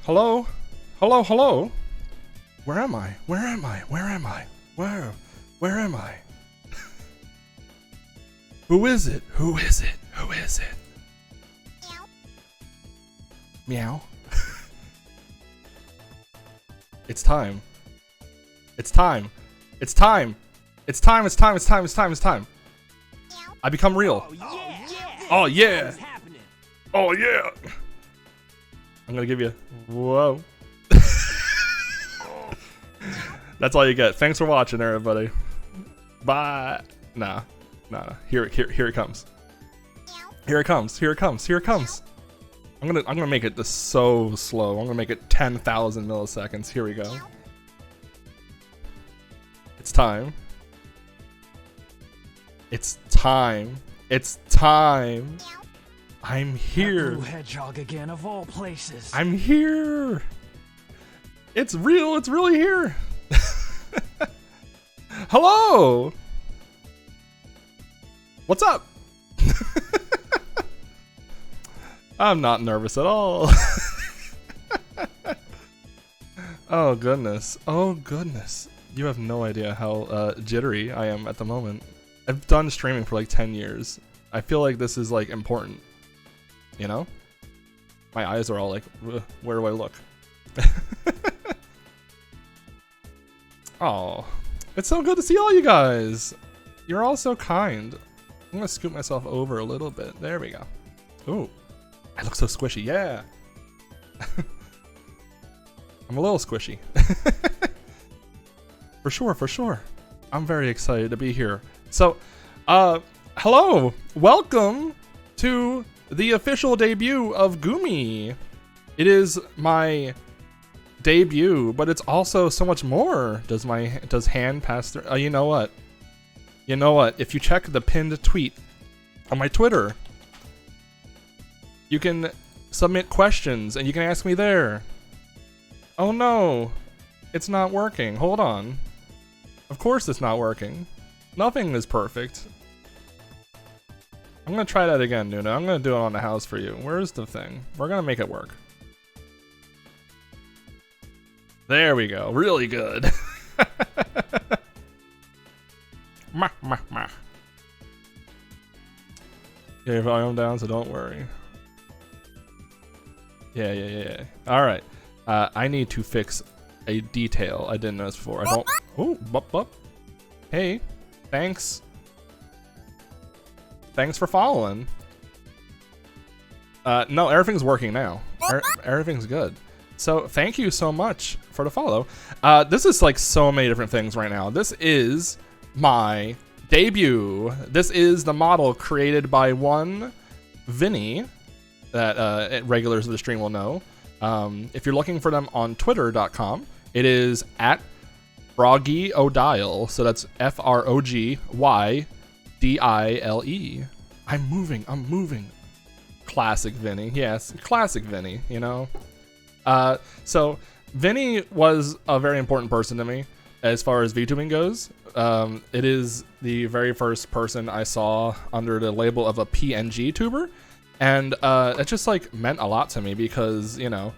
Hello? Hello, hello? Where am I? Where am I? Where am I? Where am I? Who is it? Who is it? Who is it? Meow. Meow. It's time. It's time. It's time. It's time. It's time. It's time. It's time. It's time. I become real. Oh yeah. Oh yeah. I'm gonna give you. Whoa. That's all you get. Thanks for watching, everybody. Bye. Nah. Here it comes. Here it comes. Here it comes. Here it comes. I'm gonna make it so slow. I'm gonna make it 10,000 milliseconds. Here we go. It's time. It's time. It's time. I'm here. Blue hedgehog again, of all places. I'm here. It's real. It's really here. Hello. What's up? I'm not nervous at all. Oh goodness. Oh goodness. You have no idea how jittery I am at the moment. I've done streaming for like 10 years. I feel like this is like important. You know? My eyes are all like, where do I look? Oh, it's so good to see all you guys. You're all so kind. I'm gonna scoot myself over a little bit. There we go. Ooh, I look so squishy. Yeah. I'm a little squishy. For sure, for sure. I'm very excited to be here. So, hello. Welcome to the official debut of Ghoumy. It is my debut, but it's also so much more. Does hand pass through? You know what? You know what? If you check the pinned tweet on my Twitter, you can submit questions and you can ask me there. Oh no, it's not working. Hold on. Of course it's not working. Nothing is perfect. I'm gonna try that again, Nuna. I'm gonna do it on the house for you. Where's the thing? We're gonna make it work. There we go. Really good. Mah, mah, mah. Yeah, your volume down, so don't worry. Yeah. All right. I need to fix a detail I didn't notice before. I don't. Oh, bup. Hey, thanks. Thanks for following. No, everything's working now. Everything's good. So thank you so much for the follow. This is like so many different things right now. This is my debut. This is the model created by one Vinny that regulars of the stream will know. If you're looking for them on twitter.com, it is at Froggy O'Dial. So that's FROGYDILE. I'm moving. Classic Vinny. Yes, classic Vinny, you know. So Vinny was a very important person to me as far as VTubing goes. It is the very first person I saw under the label of a PNG tuber, and it just like meant a lot to me because, you know,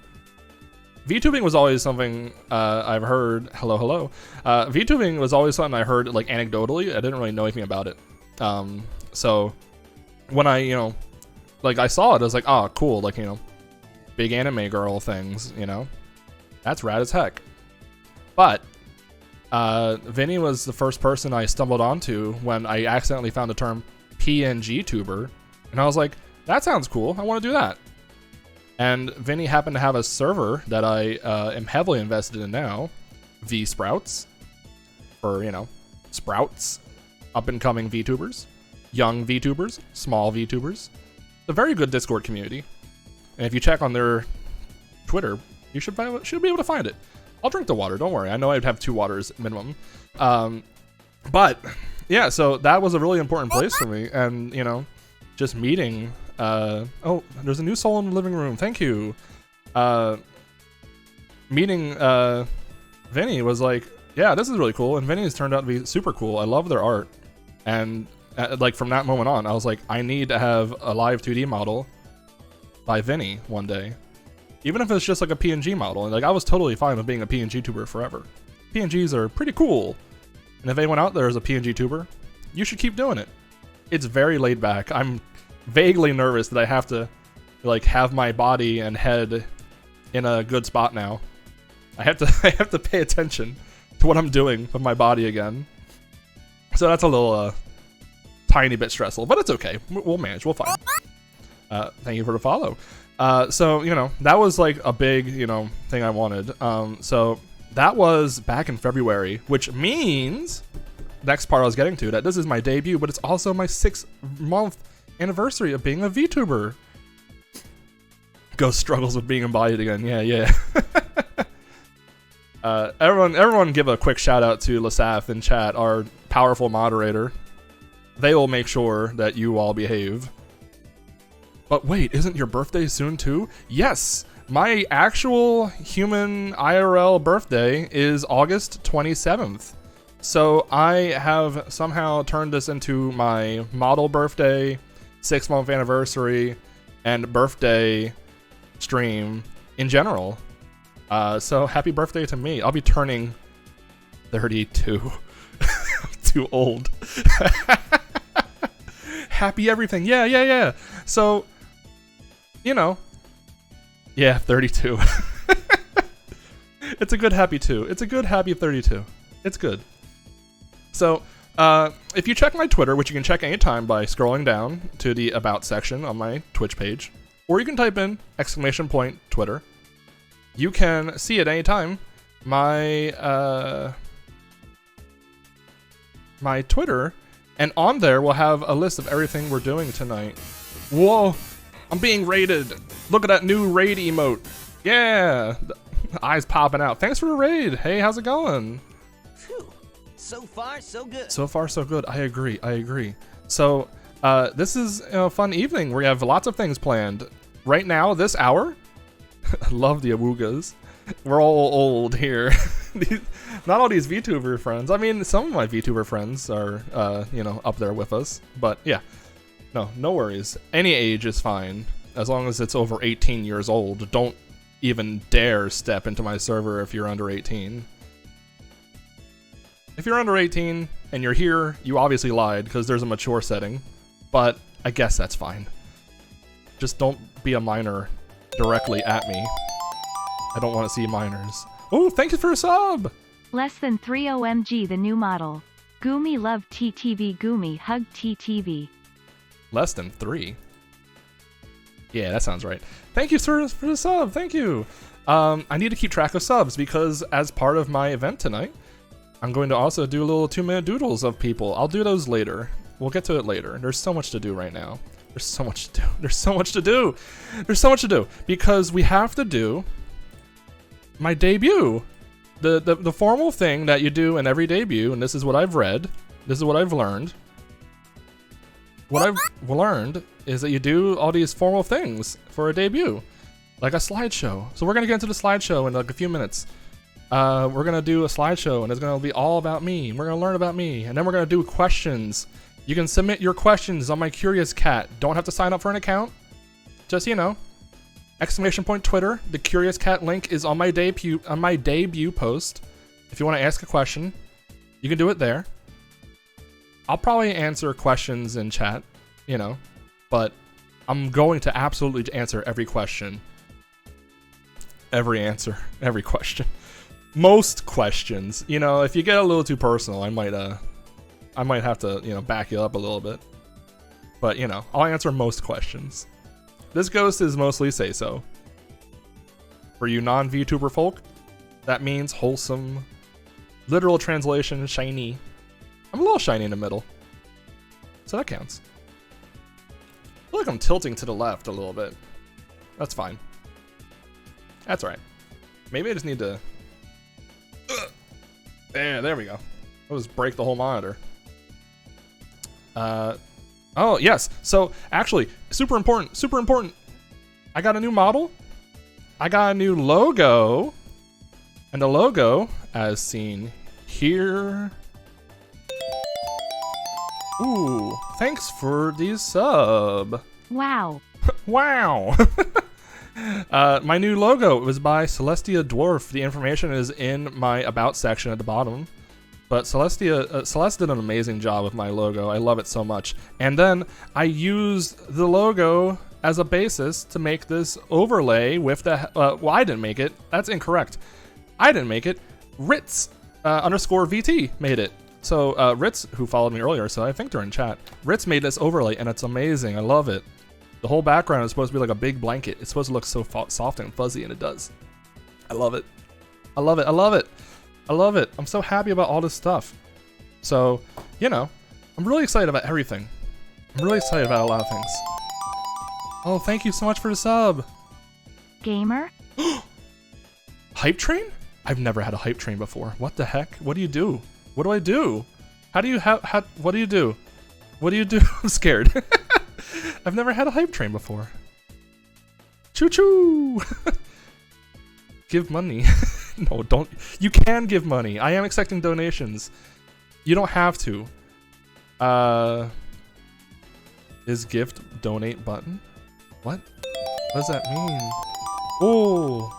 VTubing was always something I've heard. Hello. VTubing was always something I heard like anecdotally. I didn't really know anything about it. So when I, you know, like I saw it, I was like, oh, cool, like, you know, big anime girl things, you know, that's rad as heck. But Vinny was the first person I stumbled onto when I accidentally found the term PNG tuber, and I was like, that sounds cool, I want to do that. And Vinny happened to have a server that I am heavily invested in now, V-Sprouts, for, you know, sprouts, up-and-coming VTubers, young VTubers, small VTubers. It's a very good Discord community. And if you check on their Twitter, you should be able to find it. I'll drink the water, don't worry. I know I'd have 2 waters minimum. But, yeah, so that was a really important place for me. And, you know, just meeting... oh, there's a new soul in the living room. Thank you. Meeting Vinny was like, yeah, this is really cool. And Vinny's turned out to be super cool. I love their art. And, like, from that moment on, I was like, I need to have a Live2D model by Vinny one day. Even if it's just like a PNG model. And like I was totally fine with being a PNG tuber forever. PNGs are pretty cool. And if anyone out there is a PNG tuber, you should keep doing it. It's very laid back. I'm vaguely nervous that I have to like have my body and head in a good spot now. I have to pay attention to what I'm doing with my body again. So that's a little tiny bit stressful, but it's okay. We'll manage. We'll find. Thank you for the follow. So you know that was like a big thing I wanted. So that was back in February, which means next part I was getting to that this is my debut, but it's also my 6-month anniversary of being a VTuber. Ghost struggles with being embodied again. Yeah. Everyone give a quick shout out to Lasaf in chat, our powerful moderator. They will make sure that you all behave. But wait, isn't your birthday soon too? Yes, my actual human IRL birthday is August 27th. So I have somehow turned this into my model birthday, 6-month anniversary, and birthday stream in general. So happy birthday to me. I'll be turning 32. Too old. Happy everything. Yeah. So, yeah, 32. It's a good happy 2. It's a good happy 32. It's good. So, if you check my Twitter, which you can check anytime by scrolling down to the About section on my Twitch page, or you can type in !Twitter, you can see at any time my my Twitter, and on there we'll have a list of everything we're doing tonight. Whoa, I'm being raided. Look at that new raid emote. Yeah, the eyes popping out. Thanks for the raid. Hey, how's it going? Phew. So far, so good. So far, so good. I agree. So, this is a fun evening. We have lots of things planned. Right now, this hour, I love the awoogas. We're all old here. Not all these VTuber friends. I mean, some of my VTuber friends are, up there with us. But yeah, no worries. Any age is fine as long as it's over 18 years old. Don't even dare step into my server if you're under 18. If you're under 18 and you're here, you obviously lied because there's a mature setting. But I guess that's fine. Just don't be a minor directly at me. I don't want to see minors. Oh, thank you for a sub! Less than 3 OMG the new model. Ghoumy love TTV Ghoumy hug TTV. Less than 3? Yeah, that sounds right. Thank you, sir, for the sub. Thank you. I need to keep track of subs because as part of my event tonight, I'm going to also do little 2-minute doodles of people. I'll do those later. We'll get to it later. There's so much to do right now. There's so much to do because we have to do my debut. The formal thing that you do in every debut, and this is what I've read, this is what I've learned. What I've learned is that you do all these formal things for a debut, like a slideshow. So we're gonna get into the slideshow in like a few minutes. We're gonna do a slideshow, and it's gonna be all about me. We're gonna learn about me, and then we're gonna do questions. You can submit your questions on my Curious Cat. Don't have to sign up for an account. Just !Twitter. The Curious Cat link is on my debut post. If you want to ask a question, you can do it there. I'll probably answer questions in chat, but I'm going to absolutely answer every question. Every answer, every question. Most questions. If you get a little too personal, I might have to, back you up a little bit. But, I'll answer most questions. This ghost is mostly say-so. For you non-VTuber folk, that means wholesome. Literal translation, shiny. I'm a little shiny in the middle. So that counts. I feel like I'm tilting to the left a little bit. That's fine. That's right. Maybe I just need to... There we go. I'll just break the whole monitor. Oh, yes. So, actually, super important. I got a new model. I got a new logo. And the logo, as seen here. Ooh, thanks for the sub. Wow. Wow. My new logo was by Celestia Dwarf. The information is in my About section at the bottom. But Celeste did an amazing job with my logo. I love it so much. And then I used the logo as a basis to make this overlay with the... well, I didn't make it. That's incorrect. I didn't make it. Ritz underscore VT made it. So Ritz, who followed me earlier, so I think they're in chat. Ritz made this overlay, and it's amazing. I love it. The whole background is supposed to be like a big blanket. It's supposed to look so soft and fuzzy, and it does. I love it. I love it. I love it. I love it. I'm so happy about all this stuff. So, you know, I'm really excited about everything. I'm really excited about a lot of things. Oh, thank you so much for the sub. Gamer? Hype train? I've never had a hype train before. What the heck? What do you do? What do I do? How do you what do you do? What do you do? I'm scared. I've never had a hype train before. Choo choo! Give money. No, don't. You can give money. I am accepting donations. You don't have to. Is gift donate button? What? What does that mean? Oh.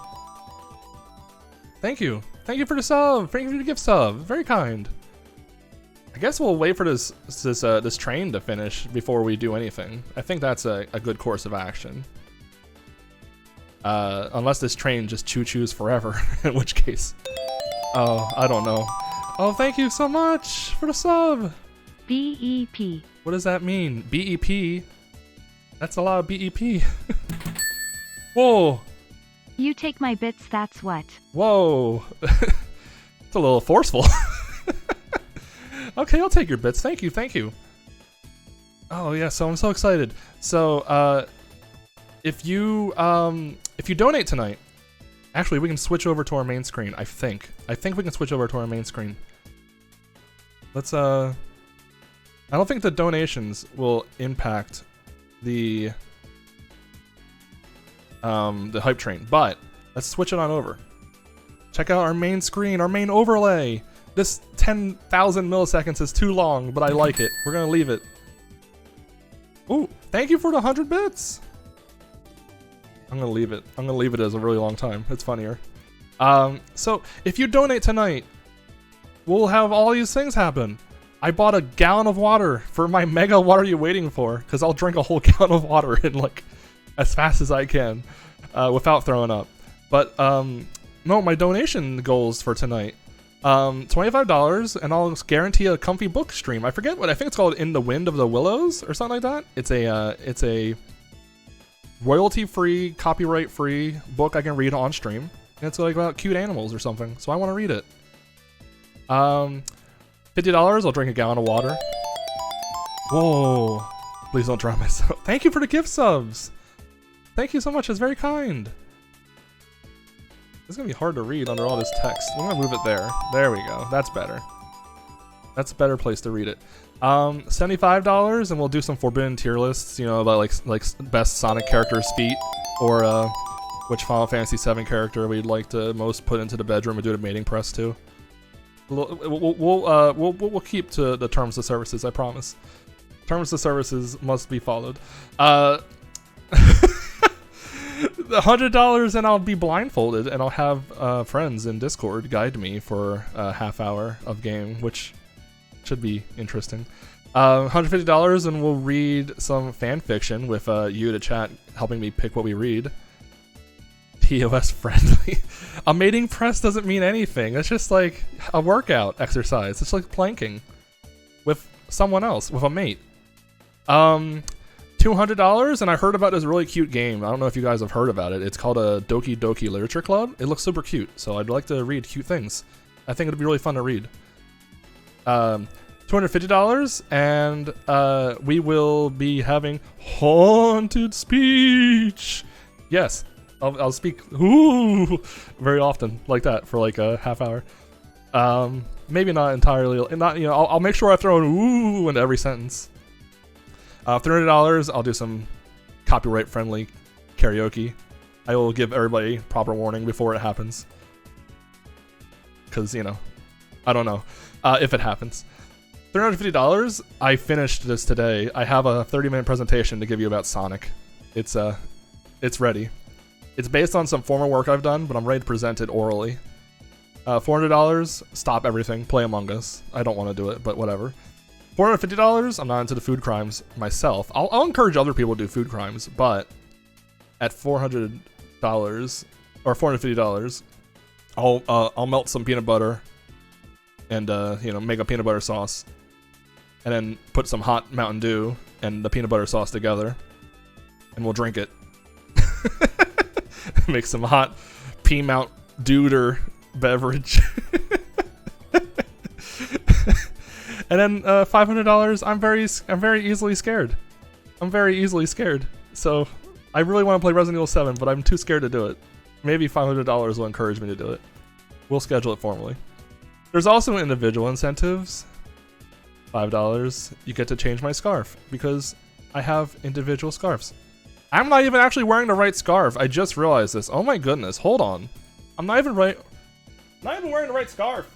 Thank you. Thank you for the sub. Thank you for the gift sub. Very kind. I guess we'll wait for this train to finish before we do anything. I think that's a good course of action. Unless this train just choo-choos forever, in which case. Oh, I don't know. Oh, thank you so much for the sub! BEP. What does that mean? BEP? That's a lot of BEP. Whoa! You take my bits, that's what. Whoa! It's a little forceful. Okay, I'll take your bits. Thank you, thank you. Oh yeah, so I'm so excited. So, if you donate tonight, actually we can switch over to our main screen. I think we can switch over to our main screen. Let's I don't think the donations will impact the hype train, but let's switch it on over. Check out our main screen, our main overlay. This 10,000 milliseconds is too long, but I like it. We're gonna leave it. Ooh, thank you for the 100 bits. I'm gonna leave it. I'm gonna leave it as a really long time. It's funnier. So if you donate tonight, we'll have all these things happen. I bought a gallon of water for my mega what are you waiting for? Because I'll drink a whole gallon of water in like as fast as I can without throwing up. But no, my donation goals for tonight. $25 and I'll guarantee a comfy book stream. I forget what I think it's called, In the Wind of the Willows or something like that. It's a royalty-free, copyright-free book I can read on stream. And it's like about cute animals or something, so I want to read it. $50, I'll drink a gallon of water. Whoa. Please don't drown myself. Thank you for the gift subs. Thank you so much, it's very kind. It's gonna be hard to read under all this text. I'm gonna move it there. There we go, that's better. That's a better place to read it. $75 and we'll do some forbidden tier lists, you know, about like best Sonic characters feat, or which Final Fantasy VII character we'd like to most put into the bedroom and do the mating press to. We'll keep to the terms of services, I promise. Terms of services must be followed. $100 and I'll be blindfolded and I'll have friends in Discord guide me for a half hour of game, which should be interesting. $150 and we'll read some fan fiction with you to chat helping me pick what we read. TOS friendly. A mating press doesn't mean anything. It's just like a workout exercise. It's like planking with someone else, with a mate. $200 and I heard about this really cute game. I don't know if you guys have heard about it. It's called a Doki Doki Literature Club. It looks super cute, so I'd like to read cute things. I think it'd be really fun to read. $250 and we will be having haunted speech. Yes, I'll speak ooh very often like that for like a half hour. Maybe not entirely. Not, you know, I'll make sure I throw an ooh into every sentence. $300, I'll do some copyright-friendly karaoke. I will give everybody proper warning before it happens. Because, you know, I don't know if it happens. $350, I finished this today. I have a 30-minute presentation to give you about Sonic. It's ready. It's based on some former work I've done, but I'm ready to present it orally. $400, stop everything, play Among Us. I don't want to do it, but whatever. $450, I'm not into the food crimes myself. I'll encourage other people to do food crimes, but at $400 or $450, I'll melt some peanut butter and you know, make a peanut butter sauce, and then put some hot Mountain Dew and the peanut butter sauce together, and we'll drink it. Make some hot pea Mount Duder beverage. And then $500, I'm very easily scared. I'm very easily scared. So I really want to play Resident Evil 7, but I'm too scared to do it. Maybe $500 will encourage me to do it. We'll schedule it formally. There's also individual incentives. $5, you get to change my scarf because I have individual scarves. I'm not even actually wearing the right scarf. I just realized this. Oh my goodness, hold on. I'm not even wearing the right scarf.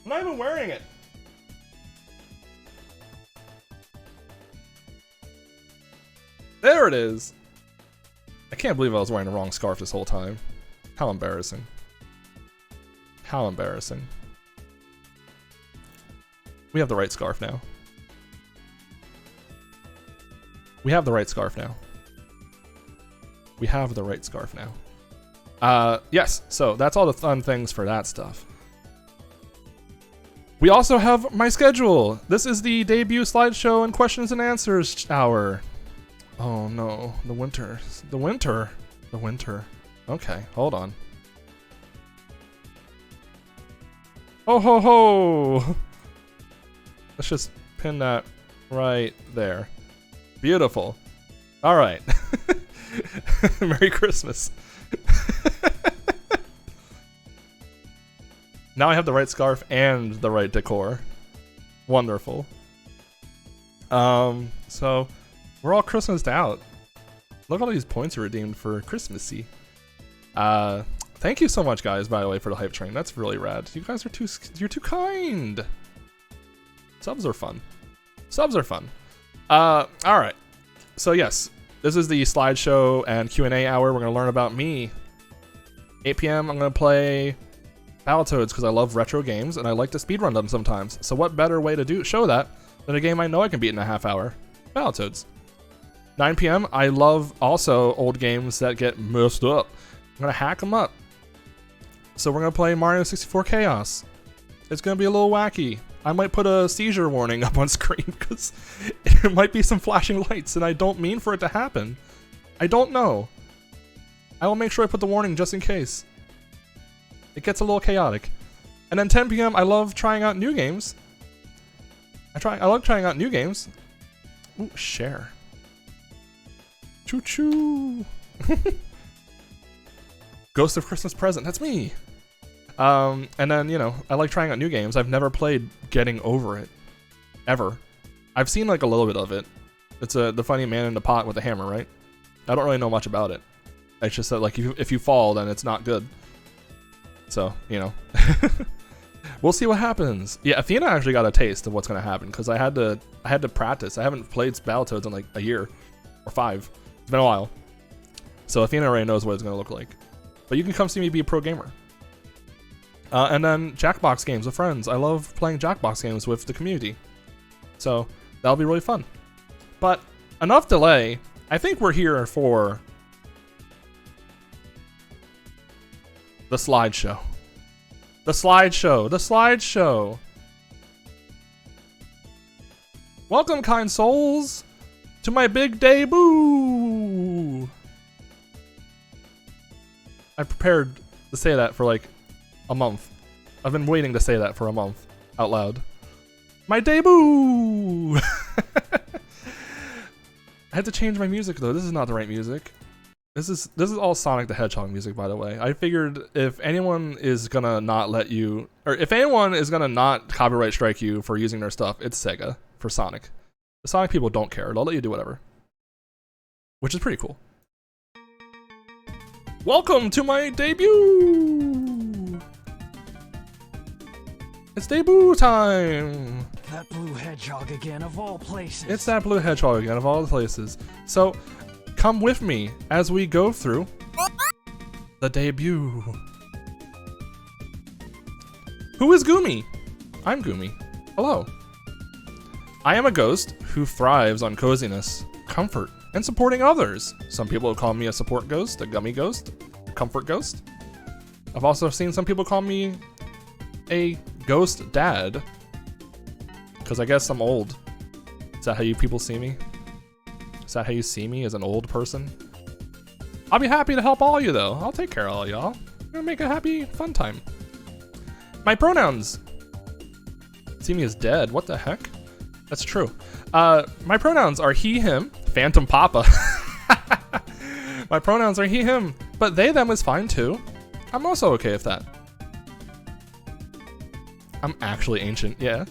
I'm not even wearing it. There it is. I can't believe I was wearing the wrong scarf this whole time. How embarrassing. How embarrassing. We have the right scarf now. We have the right scarf now. We have the right scarf now. Yes, so that's all the fun things for that stuff. We also have my schedule. This is the debut slideshow and questions and answers hour. Oh no, the winter. The winter. The winter. Okay, hold on. Ho ho ho! Let's just pin that right there. Beautiful. All right. Merry Christmas. Now I have the right scarf and the right decor. Wonderful. So we're all Christmased out. Look at all these points you redeemed for Christmassy. Thank you so much, guys, by the way, for the hype train. That's really rad. You guys are you're too kind. Subs are fun. Subs are fun. All right. So yes, this is the slideshow and Q&A hour. We're gonna learn about me. 8 p.m. I'm gonna play Battletoads because I love retro games and I like to speedrun them sometimes. So what better way to show that than a game I know I can beat in a half hour? Battletoads. 9 p.m. I love also old games that get messed up. I'm gonna hack them up. So we're gonna play Mario 64 Chaos. It's gonna be a little wacky. I might put a seizure warning up on screen because there might be some flashing lights and I don't mean for it to happen. I don't know. I will make sure I put the warning just in case. It gets a little chaotic. And then 10 p.m. I love trying out new games. I love trying out new games. Ooh, share. Choo choo. Ghost of Christmas Present. That's me. And then, you know, I like trying out new games. I've never played Getting Over It. Ever. I've seen like a little bit of it. It's the funny man in the pot with the hammer, right? I don't really know much about it. It's just that like if you fall, then it's not good. So, you know. We'll see what happens. Yeah, Athena actually got a taste of what's gonna happen because I had to practice. I haven't played Battletoads in like a year or 5. It's been a while. So Athena already knows what it's gonna look like. But you can come see me be a pro gamer. And then Jackbox games with friends. I love playing Jackbox games with the community. So that'll be really fun. But enough delay. I think we're here for the slideshow. The slideshow. The slideshow. Welcome, kind souls, to my big debut. I prepared to say that for like a month. I've been waiting to say that for a month out loud. My debut. I had to change my music though. This is not the right music. This is all Sonic the Hedgehog music, by the way. I figured if anyone is gonna not let you, or if anyone is gonna not copyright strike you for using their stuff, it's Sega for Sonic. The Sonic people don't care. They'll let you do whatever, which is pretty cool. Welcome to my debut. It's debut time. that blue hedgehog again of all places. It's that blue hedgehog again of all the places. So, come with me as we go through the debut. Who is Ghoumy? I'm Ghoumy. Hello. I am a ghost who thrives on coziness, comfort, and supporting others. Some people call me a support ghost, a gummy ghost, a comfort ghost. I've also seen some people call me a ghost dad, because I guess I'm old. Is that how you people see me? Is that how you see me, as an old person? I'll be happy to help all you though. I'll take care of all y'all. I'm gonna make a happy, fun time. My pronouns. See me as dead, what the heck? That's true. My pronouns are he, him, Phantom Papa. My pronouns are he, him, but they, them is fine too. I'm also okay with that. I'm actually ancient, yeah.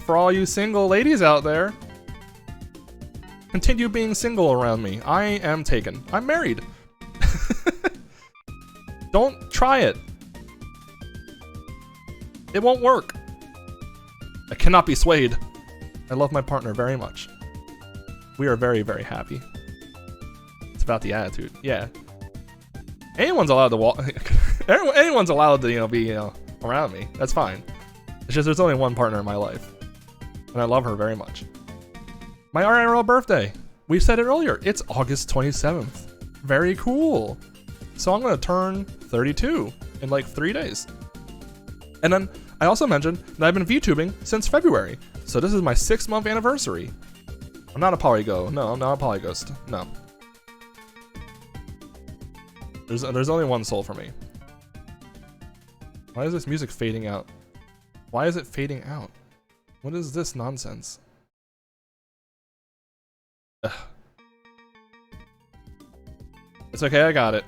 For all you single ladies out there, continue being single around me. I am taken. I'm married. Don't try it. It won't work. I cannot be swayed. I love my partner very much. We are very, very happy. It's about the attitude, yeah. Anyone's allowed to walk. Anyone's allowed to, be, around me. That's fine. It's just there's only one partner in my life, and I love her very much. My IRL birthday. We said it earlier. It's August 27th. Very cool. So I'm gonna turn 32 in like 3 days. And then I also mentioned that I've been VTubing since February. So this is my 6-month anniversary. I'm not a polygo. No, I'm not a polyghost. No. There's only one soul for me. Why is this music fading out? Why is it fading out? What is this nonsense? Ugh. It's okay, I got it.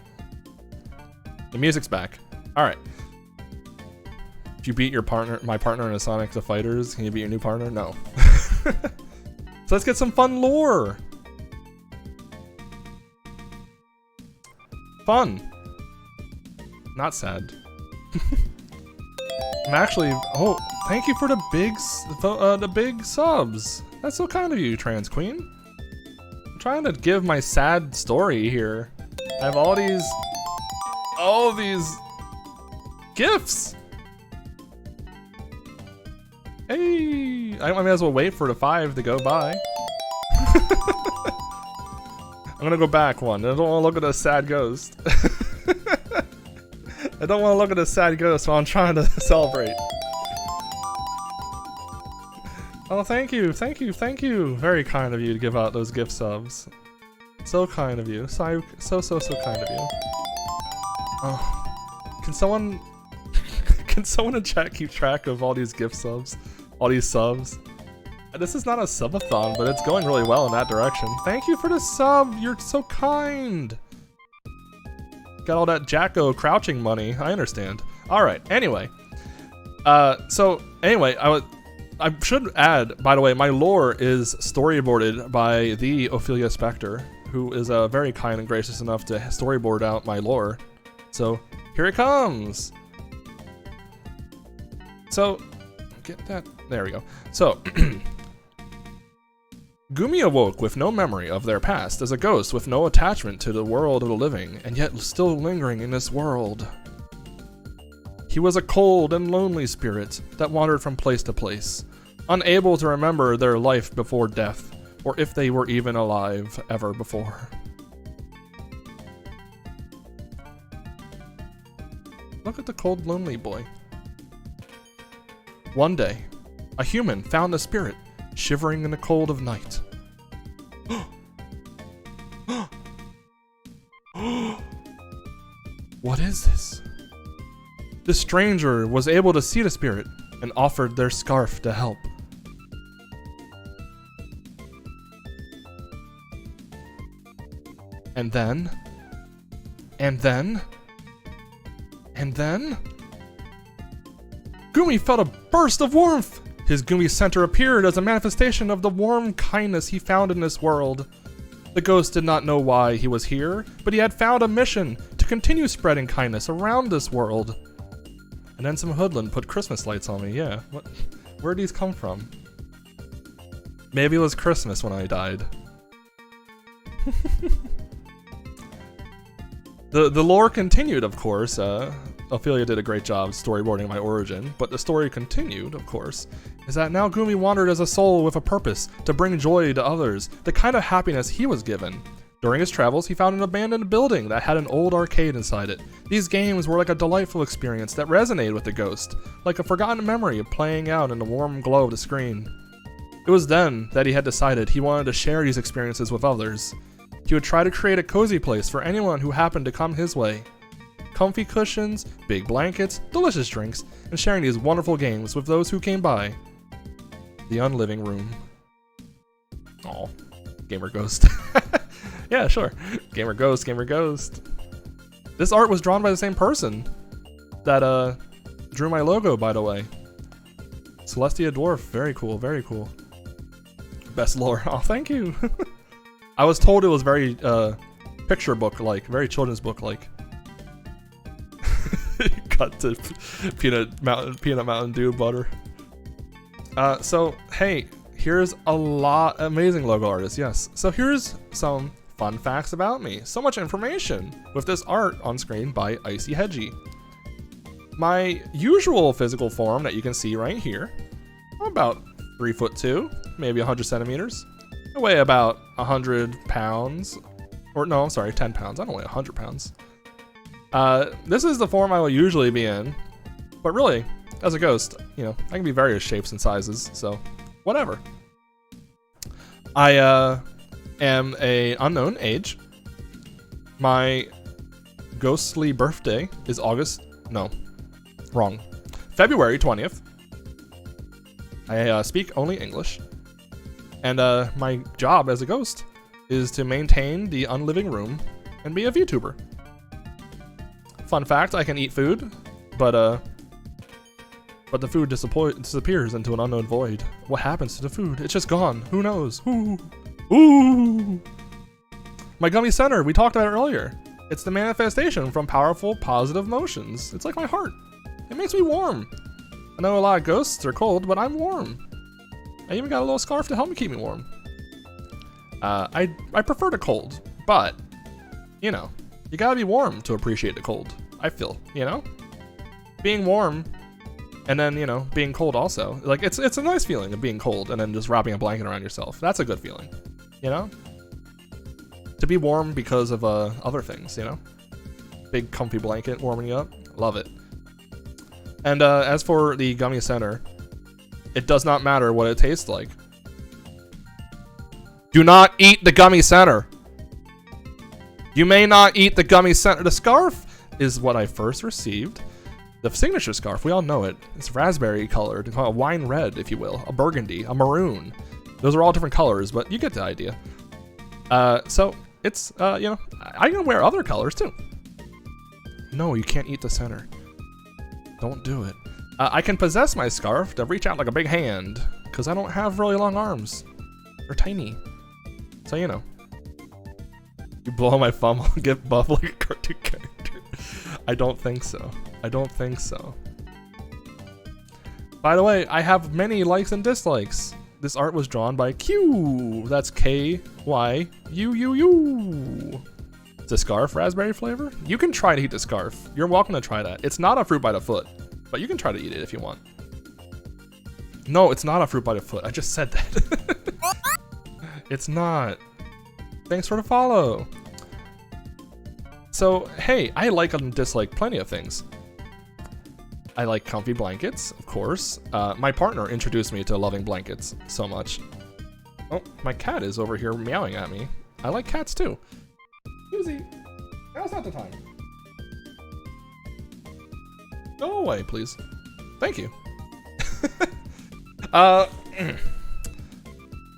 The music's back. Alright. Did you beat my partner in a Sonic the Fighters? Can you beat your new partner? No. So let's get some fun lore. Fun. Not sad. I'm actually. Oh, thank you for the big subs. That's so kind of you, Trans Queen. I'm trying to give my sad story here. I have all these gifts. Hey, I may as well wait for the 5 to go by. I'm gonna go back one. I don't want to look at a sad ghost. I don't want to look at a sad ghost while I'm trying to celebrate. Oh, thank you, thank you, thank you. Very kind of you to give out those gift subs. So kind of you. So kind of you. Oh, can someone in chat keep track of all these gift subs? All these subs? This is not a subathon, but it's going really well in that direction. Thank you for the sub. You're so kind. Got all that Jacko crouching money. I understand. All right. Anyway, so anyway, I should add, by the way, my lore is storyboarded by the Ophelia Spectre, who is very kind and gracious enough to storyboard out my lore. So here it comes. So get that. There we go. So. Ghoumy awoke with no memory of their past as a ghost with no attachment to the world of the living, and yet still lingering in this world. He was a cold and lonely spirit that wandered from place to place, unable to remember their life before death, or if they were even alive ever before. Look at the cold, lonely boy. One day, a human found the spirit shivering in the cold of night. What is this? The stranger was able to see the spirit and offered their scarf to help. And then? Ghoumy felt a burst of warmth! His Ghoumy center appeared as a manifestation of the warm kindness he found in this world. The ghost did not know why he was here, but he had found a mission to continue spreading kindness around this world. And then some hoodlum put Christmas lights on me, yeah. Where'd these come from? Maybe it was Christmas when I died. The lore continued, of course. Ophelia did a great job storyboarding my origin, but the story continued, of course, is that now Ghoumy wandered as a soul with a purpose to bring joy to others, the kind of happiness he was given. During his travels, he found an abandoned building that had an old arcade inside it. These games were like a delightful experience that resonated with the ghost, like a forgotten memory of playing out in the warm glow of the screen. It was then that he had decided he wanted to share these experiences with others. He would try to create a cozy place for anyone who happened to come his way. Comfy cushions, big blankets, delicious drinks, and sharing these wonderful games with those who came by. The unliving room. Aw, gamer ghost. Yeah, sure. Gamer ghost, gamer ghost. This art was drawn by the same person that drew my logo, by the way. Celestia Dwarf, very cool, very cool. Best lore. Oh, thank you. I was told it was very picture book-like, very children's book-like. Cut to peanut Mountain Dew butter. So hey, here's a lot amazing logo artists. Yes. So here's some fun facts about me. So much information with this art on screen by Icy Hedgie. My usual physical form that you can see right here, I'm about 3'2", maybe 100 centimeters. I weigh about 100 pounds, or no, I'm sorry, 10 pounds. I don't weigh 100 pounds. This is the form I will usually be in, but really, as a ghost, you know, I can be various shapes and sizes, so whatever. I am a unknown age. My ghostly birthday is February 20th. I speak only English. And my job as a ghost is to maintain the unliving room and be a VTuber. Fun fact, I can eat food, but the food disappears into an unknown void. What happens to the food? It's just gone. Who knows? Ooh. Ooh. My gummy center, we talked about it earlier. It's the manifestation from powerful, positive motions. It's like my heart. It makes me warm. I know a lot of ghosts are cold, but I'm warm. I even got a little scarf to help me keep me warm. I prefer the cold, but, you know, you gotta be warm to appreciate the cold, I feel, you know? Being warm, and then, you know, being cold also. Like, it's a nice feeling of being cold and then just wrapping a blanket around yourself. That's a good feeling, you know? To be warm because of other things, you know? Big comfy blanket warming you up, love it. And as for the gummy center, it does not matter what it tastes like. Do not eat the gummy center. You may not eat the gummy center. The scarf is what I first received. The signature scarf, we all know it. It's raspberry colored, a wine red, if you will, a burgundy, a maroon. Those are all different colors, but you get the idea. So it's, you know, I can wear other colors too. No, you can't eat the center. Don't do it. I can possess my scarf to reach out like a big hand, because I don't have really long arms. They're tiny. So, you know. You blow my thumb, I'll get buff like a cartoon character. I don't think so. I don't think so. By the way, I have many likes and dislikes. This art was drawn by Q. That's K-Y-U-U-U. It's a scarf raspberry flavor? You can try to eat the scarf. You're welcome to try that. It's not a fruit by the foot, but you can try to eat it if you want. No, it's not a fruit by the foot. I just said that. It's not. Thanks for the follow. So, hey, I like and dislike plenty of things. I like comfy blankets, of course. My partner introduced me to loving blankets so much. Oh, my cat is over here meowing at me. I like cats too. Susie, now's not the time. Go away, please. Thank you. All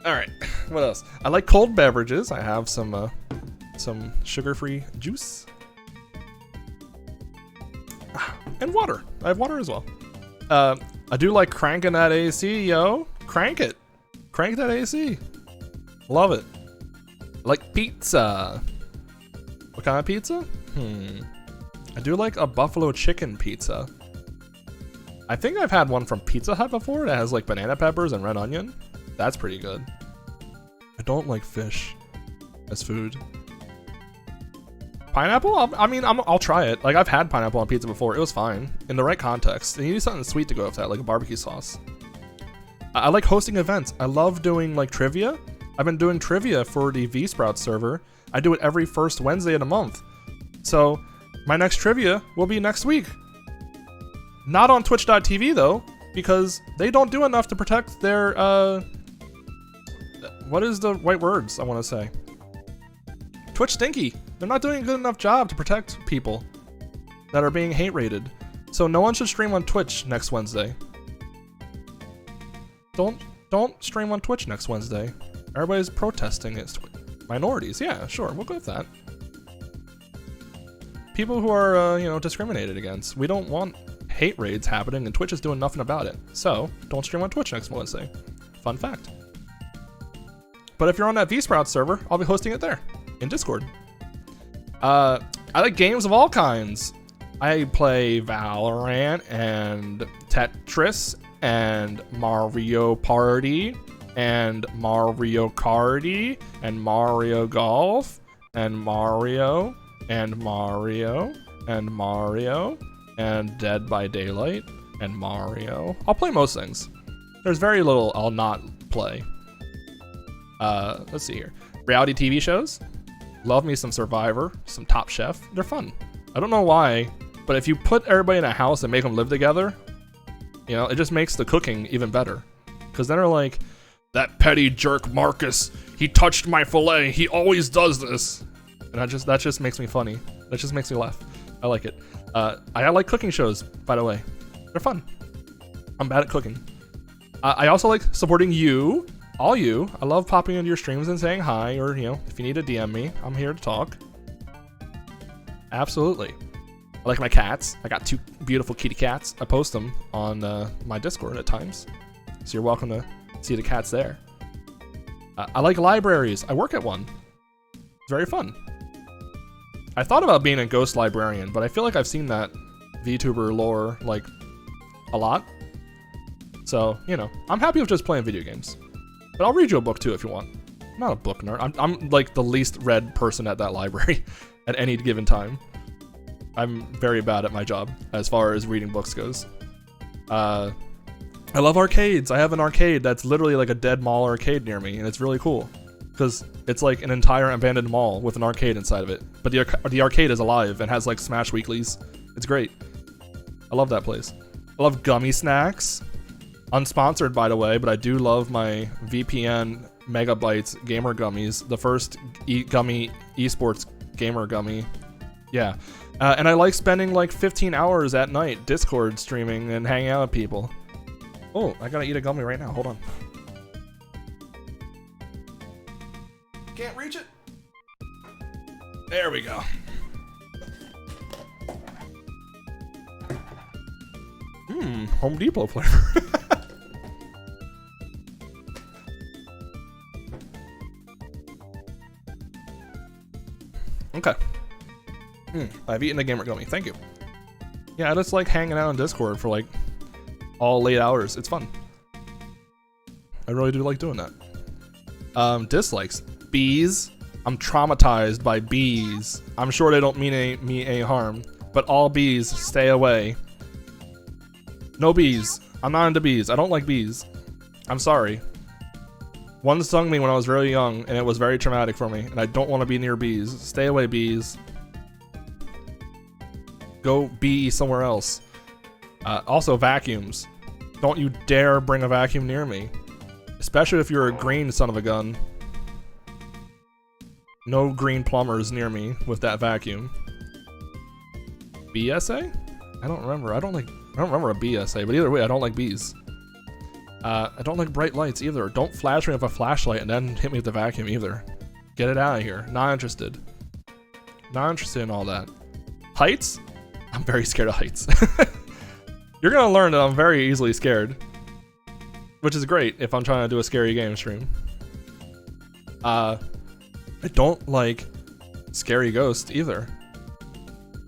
right. What else? I like cold beverages. I have some sugar-free juice. And water. I have water as well. I do like cranking that AC, yo. Crank it. Crank that AC. Love it. I like pizza. What kind of pizza? I do like a buffalo chicken pizza. I think I've had one from Pizza Hut before that has like banana peppers and red onion. That's pretty good. I don't like fish as food. Pineapple? I'll try it. Like, I've had pineapple on pizza before. It was fine in the right context. And you need something sweet to go with that, like a barbecue sauce. I like hosting events. I love doing like trivia. I've been doing trivia for the V-Sprout server. I do it every first Wednesday of the month. So my next trivia will be next week. Not on twitch.tv though, because they don't do enough to protect their, what is the right words I want to say? Twitch stinky. They're not doing a good enough job to protect people that are being hate rated. So no one should stream on Twitch next Wednesday. Don't stream on Twitch next Wednesday. Everybody's protesting against minorities. Yeah, sure, we'll go with that. People who are, discriminated against. We don't want hate raids happening, and Twitch is doing nothing about it. So don't stream on Twitch next Wednesday. Fun fact. But if you're on that V-Sprout server, I'll be hosting it there in Discord. I like games of all kinds. I play Valorant and Tetris and Mario Party and Mario Karty and Mario Golf and Mario and Mario and Mario and Dead by Daylight and Mario. I'll play most things. There's very little I'll not play. Let's see here. Reality TV shows. Love me some Survivor, some Top Chef. They're fun. I don't know why, but if you put everybody in a house and make them live together, it just makes the cooking even better. Because then they're like, that petty jerk Marcus, he touched my fillet. He always does this. And that just makes me funny. That just makes me laugh. I like it. I like cooking shows, by the way. They're fun. I'm bad at cooking. I also like supporting you. All you. I love popping into your streams and saying hi, or, if you need to DM me, I'm here to talk. Absolutely. I like my cats. I got 2 beautiful kitty cats. I post them on my Discord at times. So you're welcome to see the cats there. I like libraries. I work at one. It's very fun. I thought about being a ghost librarian, but I feel like I've seen that VTuber lore, like, a lot. So, I'm happy with just playing video games. But I'll read you a book too if you want. I'm not a book nerd. I'm like the least read person at that library at any given time. I'm very bad at my job as far as reading books goes. I love arcades. I have an arcade that's literally like a dead mall arcade near me, and it's really cool because it's like an entire abandoned mall with an arcade inside of it. But the arcade is alive and has like Smash Weeklies. It's great. I love that place. I love gummy snacks. Unsponsored, by the way, but I do love my VPN Megabytes gamer gummies. The first gummy esports gamer gummy. Yeah. And I like spending like 15 hours at night Discord streaming and hanging out with people. Oh, I gotta eat a gummy right now. Hold on. Can't reach it. There we go. Home Depot flavor. Okay. I've eaten a gamer gummy. Thank you. Yeah, I just like hanging out on Discord for like all late hours. It's fun. I really do like doing that. Dislikes. Bees. I'm traumatized by bees. I'm sure they don't mean me any harm, but all bees, stay away. No bees. I'm not into bees. I don't like bees. I'm sorry. One stung me when I was very young, and it was very traumatic for me, and I don't want to be near bees. Stay away, bees. Go bee somewhere else. Also, vacuums. Don't you dare bring a vacuum near me. Especially if you're a green son of a gun. No green plumbers near me with that vacuum. BSA? I don't remember. I don't remember a BSA, but either way, I don't like bees. I don't like bright lights either. Don't flash me with a flashlight and then hit me with the vacuum either. Get it out of here. Not interested. Not interested in all that. Heights? I'm very scared of heights. You're gonna learn that I'm very easily scared. Which is great if I'm trying to do a scary game stream. I don't like scary ghosts either.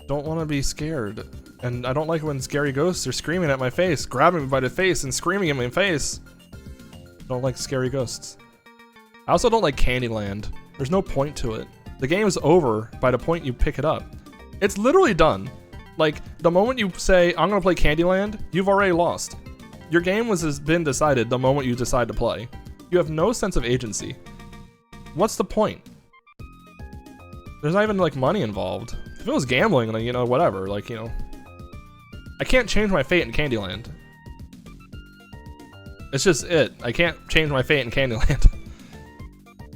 Don't want to be scared. And I don't like when scary ghosts are screaming at my face, grabbing me by the face and screaming in my face. I don't like scary ghosts. I also don't like Candyland. There's no point to it. The game is over by the point you pick it up. It's literally done. Like, the moment you say, I'm gonna play Candyland, you've already lost. Your game has been decided the moment you decide to play. You have no sense of agency. What's the point? There's not even, like, money involved. If it was gambling, like, you know, whatever, like, you know. I can't change my fate in Candyland. It's just it. I can't change my fate in Candyland.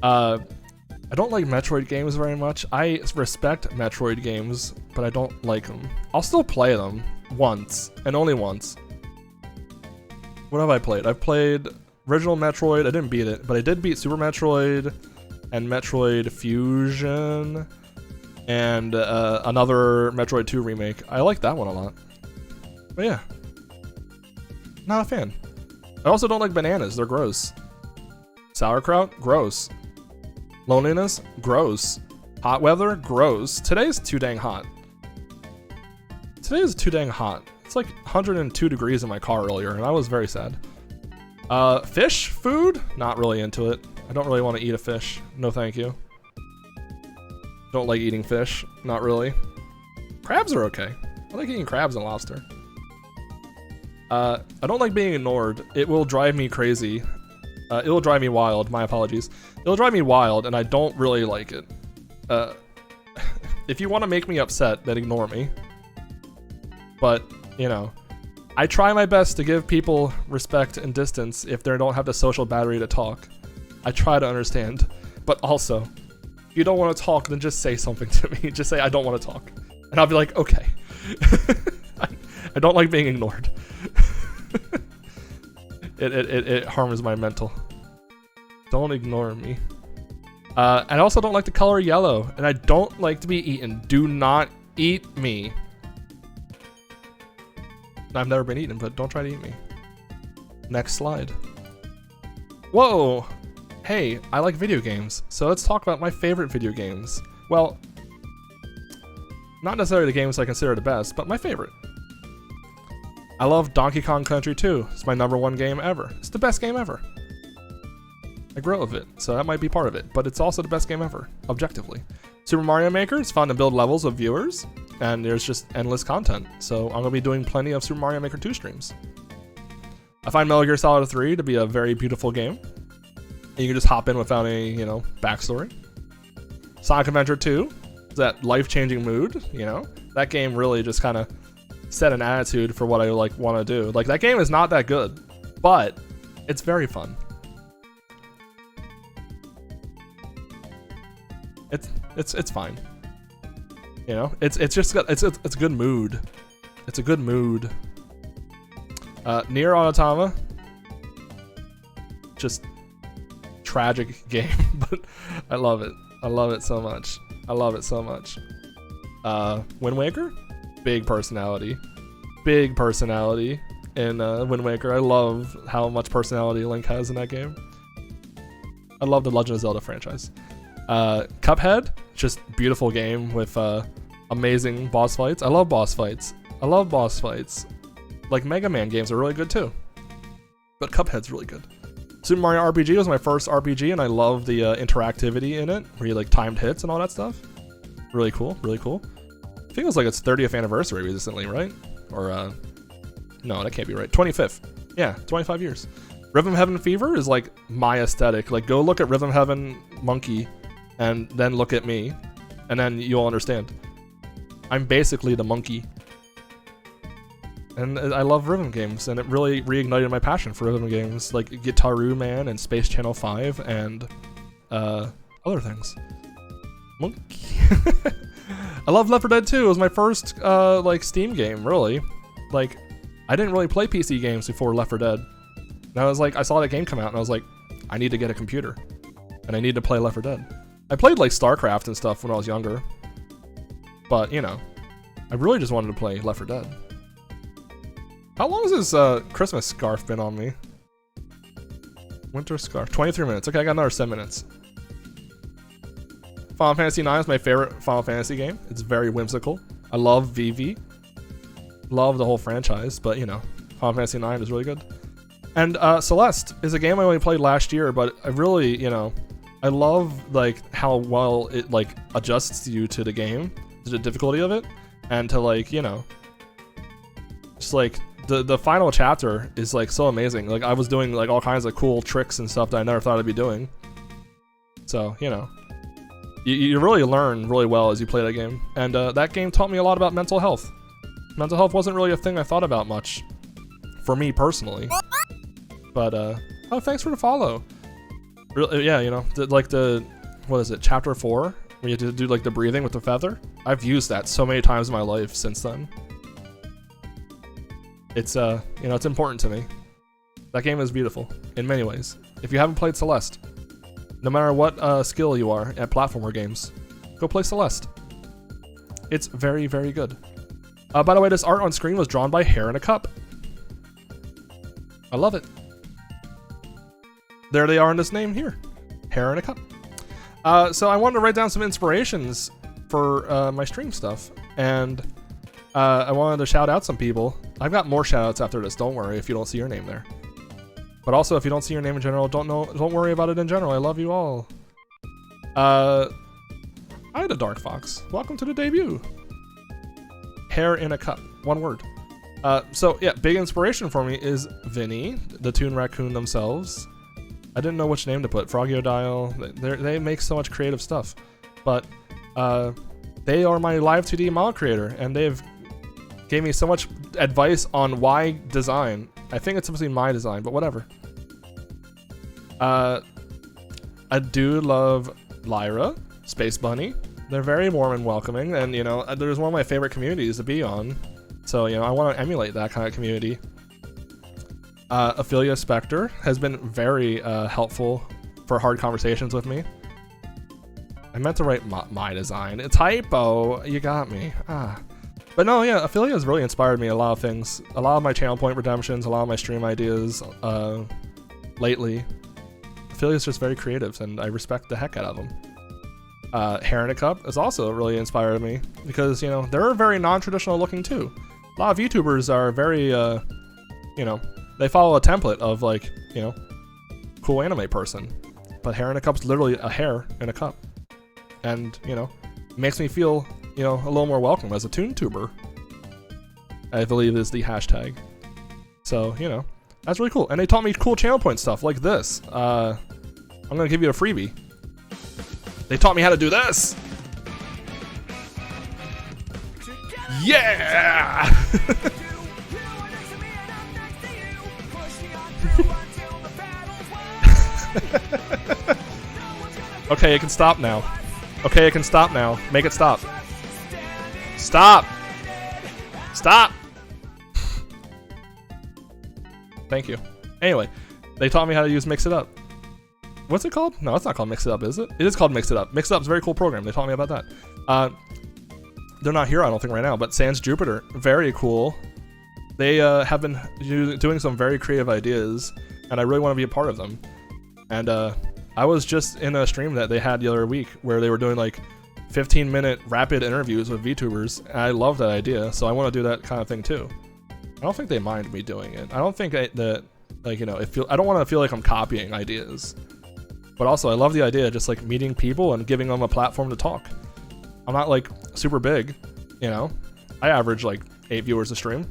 I don't like Metroid games very much. I respect Metroid games, but I don't like them. I'll still play them once, and only once. What have I played? I've played original Metroid. I didn't beat it, but I did beat Super Metroid and Metroid Fusion and another Metroid 2 remake. I like that one a lot. But yeah, not a fan. I also don't like bananas. They're gross. Sauerkraut? Gross. Loneliness? Gross. Hot weather? Gross. Today's too dang hot. Today is too dang hot. It's like 102 degrees in my car earlier, and I was very sad. Fish food? Not really into it. I don't really want to eat a fish. No thank you. Don't like eating fish. Not really. Crabs are okay. I like eating crabs and lobster. I don't like being ignored. It will drive me crazy. It will drive me wild. My apologies. It'll drive me wild, and I don't really like it. If you want to make me upset, then ignore me. But, you know, I try my best to give people respect and distance if they don't have the social battery to talk. I try to understand. But also, if you don't want to talk, then just say something to me. Just say, I don't want to talk. And I'll be like, okay. I don't like being ignored. It harms my mental. Don't ignore me. I also don't like the color yellow, and I don't like to be eaten. Do not eat me. I've never been eaten, but don't try to eat me. Next slide. Whoa! Hey, I like video games, so let's talk about my favorite video games. Well, not necessarily the games I consider the best, but my favorite. I love Donkey Kong Country 2. It's my #1 game ever. It's the best game ever. I grew up with it, so that might be part of it, but it's also the best game ever, objectively. Super Mario Maker, it's fun to build levels of viewers, and there's just endless content, so I'm going to be doing plenty of Super Mario Maker 2 streams. I find Metal Gear Solid 3 to be a very beautiful game. You can just hop in without any, you know, backstory. Sonic Adventure 2, that life-changing mood, you know? That game really just kind of set an attitude for what I like want to do. Like, that game is not that good, but it's very fun. It's fine. You know, it's just got it's a good mood. It's a good mood. Nier Automata, just tragic game, but I love it. I love it so much. I love it so much. Wind Waker, big personality in Wind Waker. I love how much personality Link has in that game. I love the Legend of Zelda franchise. Cuphead, just beautiful game with amazing boss fights. I love boss fights. Like Mega Man games are really good too, but Cuphead's really good. Super Mario RPG was my first RPG, and I love the interactivity in it, where you like timed hits and all that stuff. Really cool, really cool. I think it was like its 30th anniversary recently, right? Or no, that can't be right. 25th. Yeah, 25 years. Rhythm Heaven Fever is like my aesthetic. Like, go look at Rhythm Heaven Monkey, and then look at me, and then you'll understand. I'm basically the monkey. And I love rhythm games, and it really reignited my passion for rhythm games like Guitar Man and Space Channel 5 and other things. Monkey. I love Left 4 Dead 2. It was my first like Steam game, really. Like, I didn't really play PC games before Left 4 Dead. And I was like, I saw that game come out, and I was like, I need to get a computer, and I need to play Left 4 Dead. I played like StarCraft and stuff when I was younger, but you know, I really just wanted to play Left 4 Dead. How long has this Christmas scarf been on me? Winter scarf. 23 minutes. Okay, I got another 7 minutes. Final Fantasy IX is my favorite Final Fantasy game. It's very whimsical. I love Vivi. love the whole franchise, but you know, Final Fantasy IX is really good. And Celeste is a game I only played last year, but I really, you know, I love like how well it like adjusts you to the game, to the difficulty of it, and to like, you know, just like the final chapter is like so amazing. Like I was doing like all kinds of cool tricks and stuff that I never thought I'd be doing. So, you know, you really learn really well as you play that game. And that game taught me a lot about mental health. Mental health wasn't really a thing I thought about much for me personally. But, oh, thanks for the follow. Yeah, you know, what is it, chapter 4? Where you have to do like the breathing with the feather? I've used that so many times in my life since then. It's, you know, it's important to me. That game is beautiful in many ways. If you haven't played Celeste, no matter what skill you are at platformer games, go play Celeste. It's very, very good. By the way, this art on screen was drawn by Hair in a Cup. I love it. There they are in this name here. Hair in a Cup. So I wanted to write down some inspirations for my stream stuff. And I wanted to shout out some people. I've got more shout outs after this, don't worry if you don't see your name there. But also, if you don't see your name in general, don't worry about it in general. I love you all. Hi to Dark Fox. Welcome to the debut. Hair in a Cup. One word. So yeah, big inspiration for me is Vinny, the Toon Raccoon themselves. I didn't know which name to put. Froggiodile. They make so much creative stuff. But they are my Live2D model creator, and they've gave me so much advice on why design. I think it's supposed to be my design, but whatever. I do love Lyra, Space Bunny. They're very warm and welcoming, and you know, there's one of my favorite communities to be on. So, you know, I want to emulate that kind of community. Ophelia Spectre has been very helpful for hard conversations with me. I meant to write my design. A typo. You got me. But no, yeah, Ophelia has really inspired me in a lot of things. A lot of my channel point redemptions, a lot of my stream ideas lately. Ophelia's just very creative, and I respect the heck out of them. Hair in a Cup has also really inspired me because, you know, they're very non-traditional looking too. A lot of YouTubers are very, you know, they follow a template of like, you know, cool anime person. But Hair in a Cup's literally a hair in a cup. And, you know, makes me feel, you know, a little more welcome as a ToonTuber, I believe is the hashtag. So, you know, that's really cool. And they taught me cool channel point stuff like this. I'm going to give you a freebie. They taught me how to do this. Yeah! Okay, it can stop now. Okay, it can stop now. Make it stop. Stop! Stop! Thank you. Anyway, they taught me how to use Mix It Up. What's it called? No, it's not called Mix It Up, is it? It is called Mix It Up. Mix It Up is a very cool program. They taught me about that. They're not here, I don't think, right now, but Sans Jupiter, very cool. They have been doing some very creative ideas, and I really want to be a part of them. And I was just in a stream that they had the other week where they were doing like 15-minute rapid interviews with VTubers, and I love that idea, so I want to do that kind of thing too. I don't think they mind me doing it. I don't think that, like, you know, I don't want to feel like I'm copying ideas. But also, I love the idea of just like meeting people and giving them a platform to talk. I'm not like super big, you know. I average like 8 viewers a stream.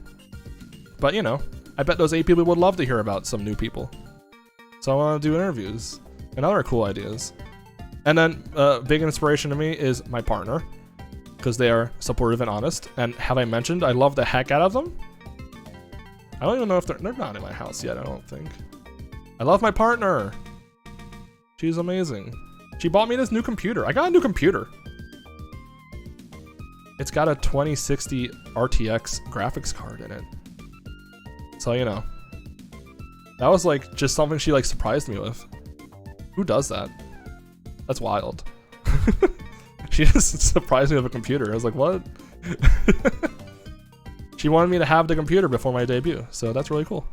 But, you know, I bet those 8 people would love to hear about some new people. So I want to do interviews and other cool ideas. And then big inspiration to me is my partner, because they are supportive and honest. And have I mentioned I love the heck out of them? I don't even know if they're not in my house yet, I don't think. I love my partner. She's amazing. She bought me this new computer. I got a new computer. It's got a 2060 RTX graphics card in it. So, you know. That was like just something she like surprised me with. Who does that? That's wild. She just surprised me with a computer. I was like, what? She wanted me to have the computer before my debut, so that's really cool.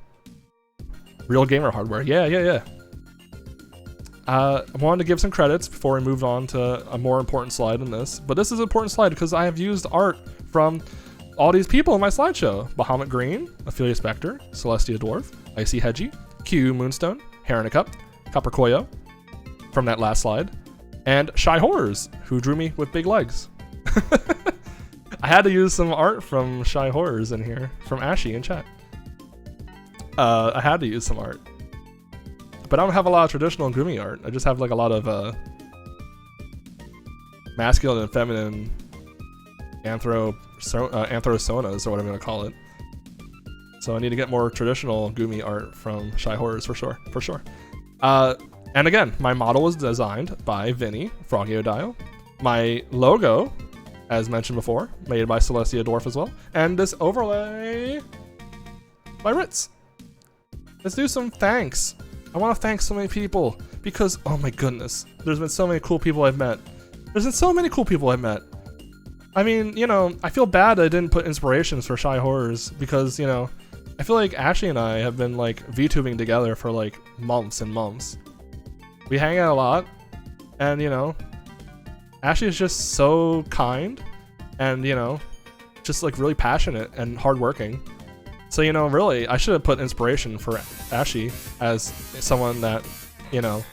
Real gamer hardware. Yeah. I wanted to give some credits before we moved on to a more important slide than this. But this is an important slide because I have used art from all these people in my slideshow. Bahamut Green, Ophelia Spectre, Celestia Dwarf, Icy Hedgie, Q Moonstone, Hair in a Cup, Copper Koyo from that last slide, and Shy Horrors, who drew me with big legs. I had to use some art from Shy Horrors in here, from Ashy in chat. I had to use some art. But I don't have a lot of traditional Ghoumy art. I just have like a lot of masculine and feminine anthrosonas, or whatever I'm going to call it. So I need to get more traditional Ghoumy art from Shy Horrors for sure. And again, my model was designed by Vinny, Froggiodile. My logo, as mentioned before, made by Celestia Dwarf as well. And this overlay by Ritz. Let's do some thanks. I want to thank so many people because, oh my goodness, there's been so many cool people I've met. I mean, you know, I feel bad I didn't put inspirations for Shy Horrors because, you know, I feel like Ashley and I have been like VTubing together for like months and months. We hang out a lot, and you know, Ashley is just so kind and, you know, just like really passionate and hardworking. So, you know, really, I should have put inspiration for Ashy as someone that, you know,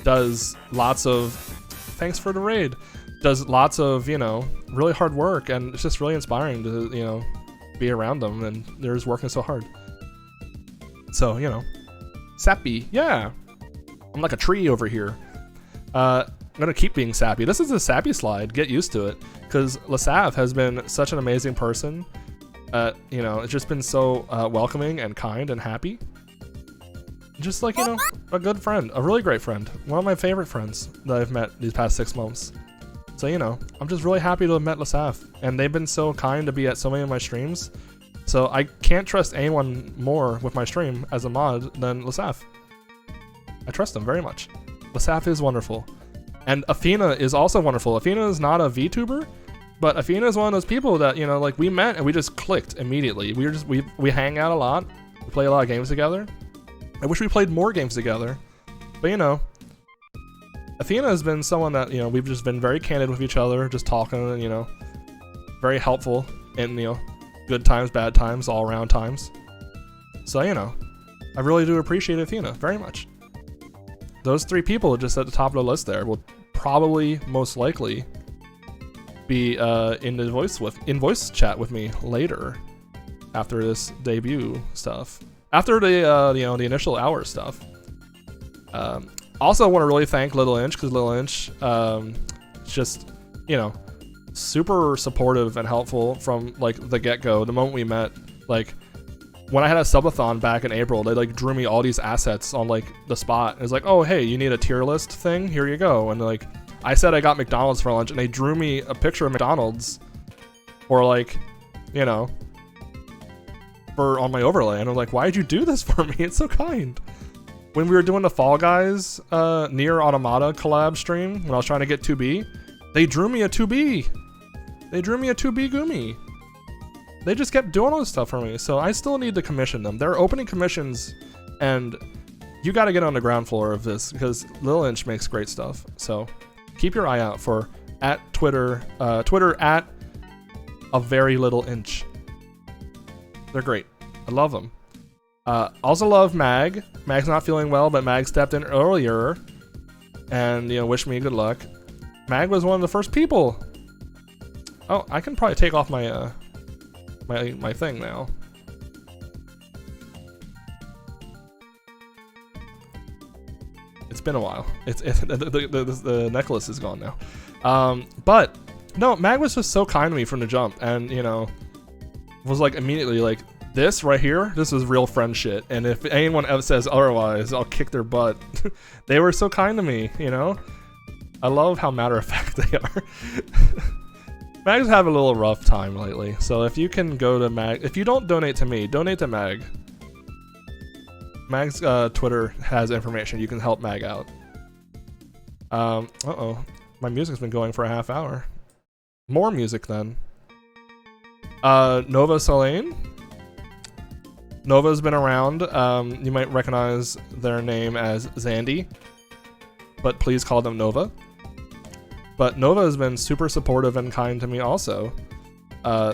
does lots of, thanks for the raid, does lots of, you know, really hard work, and it's just really inspiring to, you know, be around them, and they're just working so hard. So, you know, sappy, yeah. I'm like a tree over here. I'm gonna keep being sappy. This is a sappy slide, get used to it, because Lasav has been such an amazing person. You know, it's just been so welcoming and kind and happy. Just like, you know, a good friend, a really great friend. One of my favorite friends that I've met these past 6 months. So, you know, I'm just really happy to have met Lasaf. And they've been so kind to be at so many of my streams. So I can't trust anyone more with my stream as a mod than Lasaf. I trust them very much. Lasaf is wonderful. And Athena is also wonderful. Athena is not a VTuber, but Athena is one of those people that, you know, like we met and we just clicked immediately. We hang out a lot. We play a lot of games together. I wish we played more games together. But, you know, Athena has been someone that, you know, we've just been very candid with each other, just talking, and, you know, very helpful in, you know, good times, bad times, all around times. So, you know, I really do appreciate Athena very much. Those three people just at the top of the list there will probably, most likely, be in voice chat with me later after this debut stuff. After the you know, the initial hour stuff. Also want to really thank Little Inch, because Little Inch just, you know, super supportive and helpful from like the get-go. The moment we met, like when I had a subathon back in April, they like drew me all these assets on like the spot. It was like, oh hey, you need a tier list thing? Here you go. And like I said I got McDonald's for lunch, and they drew me a picture of McDonald's, or like, you know, for on my overlay, and I'm like, why did you do this for me? It's so kind. When we were doing the Fall Guys Nier Automata collab stream, when I was trying to get 2B, they drew me a 2B. They drew me a 2B Ghoumy. They just kept doing all this stuff for me, so I still need to commission them. They're opening commissions, and you got to get on the ground floor of this, because Lil Inch makes great stuff. So keep your eye out for at Twitter at a very little inch. They're great. I love them. Also love Mag. Mag's not feeling well, but Mag stepped in earlier and, you know, wished me good luck. Mag was one of the first people. Oh, I can probably take off my my thing now. It's been a while. The necklace is gone now. But no, Mag was just so kind to me from the jump, and, you know, was like immediately like, this right here, this is real friend shit, and if anyone else says otherwise, I'll kick their butt. They were so kind to me, you know? I love how matter of fact they are. Mag's having a little rough time lately, so if you can go to Mag, if you don't donate to me, donate to Mag. Mag's Twitter has information, you can help Mag out. Uh-oh, my music's been going for a half hour. More music then. Nova Solane. Nova's been around. You might recognize their name as Zandy, but please call them Nova. But Nova has been super supportive and kind to me also.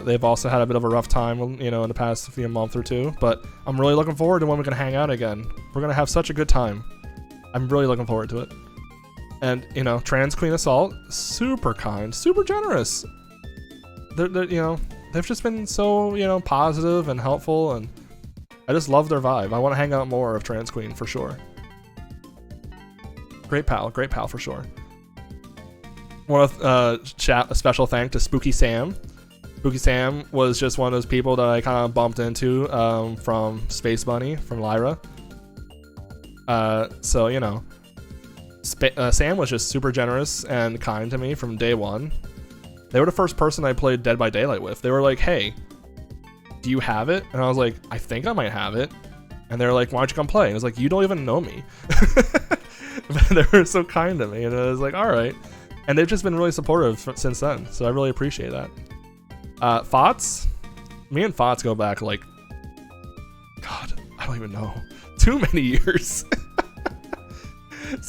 They've also had a bit of a rough time, you know, in the past few month or two, but I'm really looking forward to when we can hang out again. We're gonna have such a good time. I'm really looking forward to it. And, you know, Trans Queen Assault, super kind, super generous. They're, you know, they've just been so, you know, positive and helpful, and I just love their vibe. I want to hang out more of Trans Queen for sure. Great pal for sure. Want to chat a special thank to Spooky Sam. Spooky Sam was just one of those people that I kind of bumped into from Space Bunny, from Lyra. So, you know, Sam was just super generous and kind to me from day one. They were the first person I played Dead by Daylight with. They were like, hey, do you have it? And I was like, I think I might have it. And they were like, why don't you come play? And I was like, you don't even know me. But they were so kind to me, and I was like, all right. And they've just been really supportive since then, so I really appreciate that. Fots, me and Fots go back like, God, I don't even know, too many years.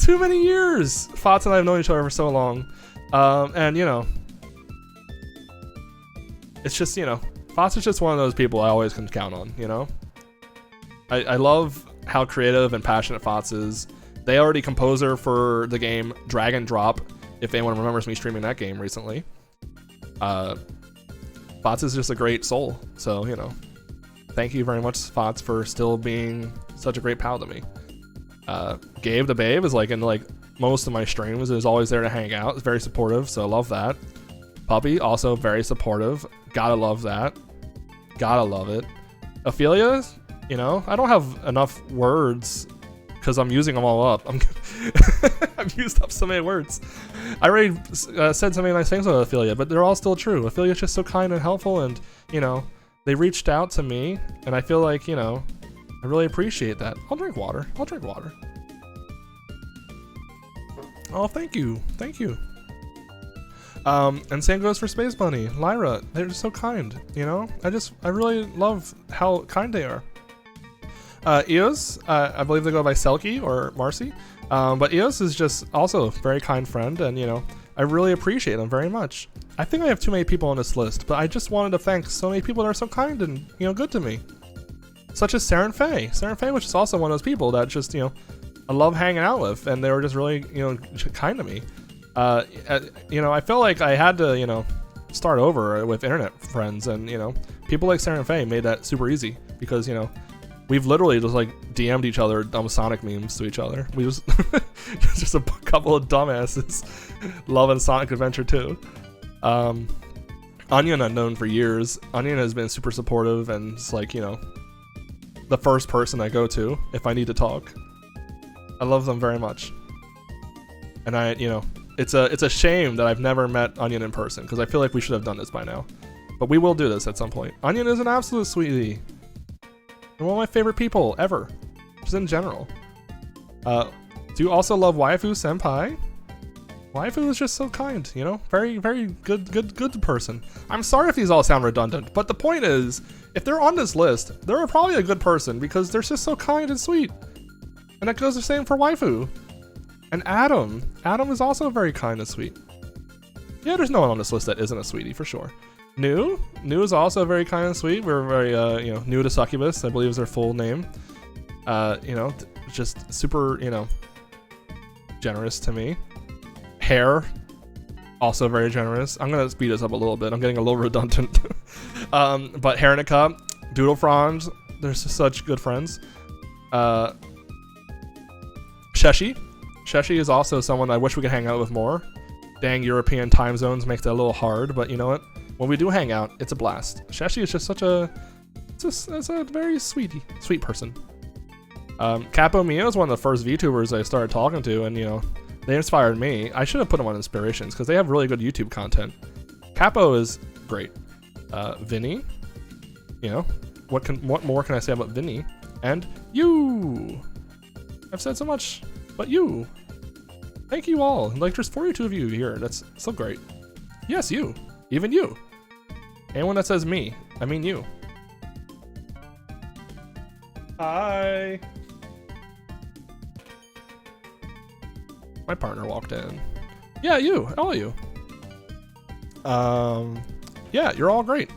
Too many years. Fots and I have known each other for so long, and you know, it's just, you know, Fots is just one of those people I always can count on. You know, I love how creative and passionate Fots is. They already composer for the game Drag and Drop, if anyone remembers me streaming that game recently. Fots is just a great soul, so, you know, thank you very much, Fots, for still being such a great pal to me. Gabe the Babe is like in like most of my streams, is always there to hang out, is very supportive, so I love that. Puppy, also very supportive, gotta love that. Gotta love it. Ophelia, you know, I don't have enough words because I'm using them all up. I've used up so many words. I already said so many nice things about Ophelia, but they're all still true. Ophelia's just so kind and helpful, and, you know, they reached out to me, and I feel like, you know, I really appreciate that. I'll drink water. Oh, thank you. And same goes for Space Bunny, Lyra. They're just so kind, you know? I really love how kind they are. Eos, I believe they go by Selkie or Marcy, but Eos is just also a very kind friend, and, you know, I really appreciate them very much. I think I have too many people on this list, but I just wanted to thank so many people that are so kind and, you know, good to me. Such as Saren Faye. Saren Faye, which is also one of those people that just, you know, I love hanging out with, and they were just really, you know, kind to me. You know, I felt like I had to, you know, start over with internet friends, and, you know, people like Saren Faye made that super easy, because, you know, we've literally just like DM'd each other dumb Sonic memes to each other. We just just a couple of dumbasses loving Sonic Adventure 2. Onion, I've known for years. Onion has been super supportive, and it's like, you know, the first person I go to if I need to talk. I love them very much. And I, you know, it's a shame that I've never met Onion in person, because I feel like we should have done this by now. But we will do this at some point. Onion is an absolute sweetie. And one of my favorite people ever, just in general. Do you also love Waifu Senpai? Waifu is just so kind, you know? Very, very good person. I'm sorry if these all sound redundant, but the point is, if they're on this list, they're probably a good person, because they're just so kind and sweet. And that goes the same for Waifu. And Adam. Adam is also very kind and sweet. Yeah, there's no one on this list that isn't a sweetie, for sure. New is also very kind and sweet. We're very, you know, new to Succubus, I believe is their full name. You know, just super, you know, generous to me. Hair, also very generous. I'm gonna speed this up a little bit. I'm getting a little redundant. But Hernica, Doodle Franz, they're such good friends. Sheshi is also someone I wish we could hang out with more. Dang, European time zones makes that a little hard, but you know what? When we do hang out, it's a blast. Sheshi is just such a, it's a very sweet person. Capo Mio is one of the first VTubers I started talking to, and, you know, they inspired me. I should have put them on inspirations, because they have really good YouTube content. Capo is great. Vinny, you know, what more can I say about Vinny? And you. I've said so much, but you. Thank you all. Like, there's 42 of you here. That's so great. Yes, you. Even you. Anyone that says me, I mean you. Hi. My partner walked in. Yeah, you. All of you. Yeah, you're all great.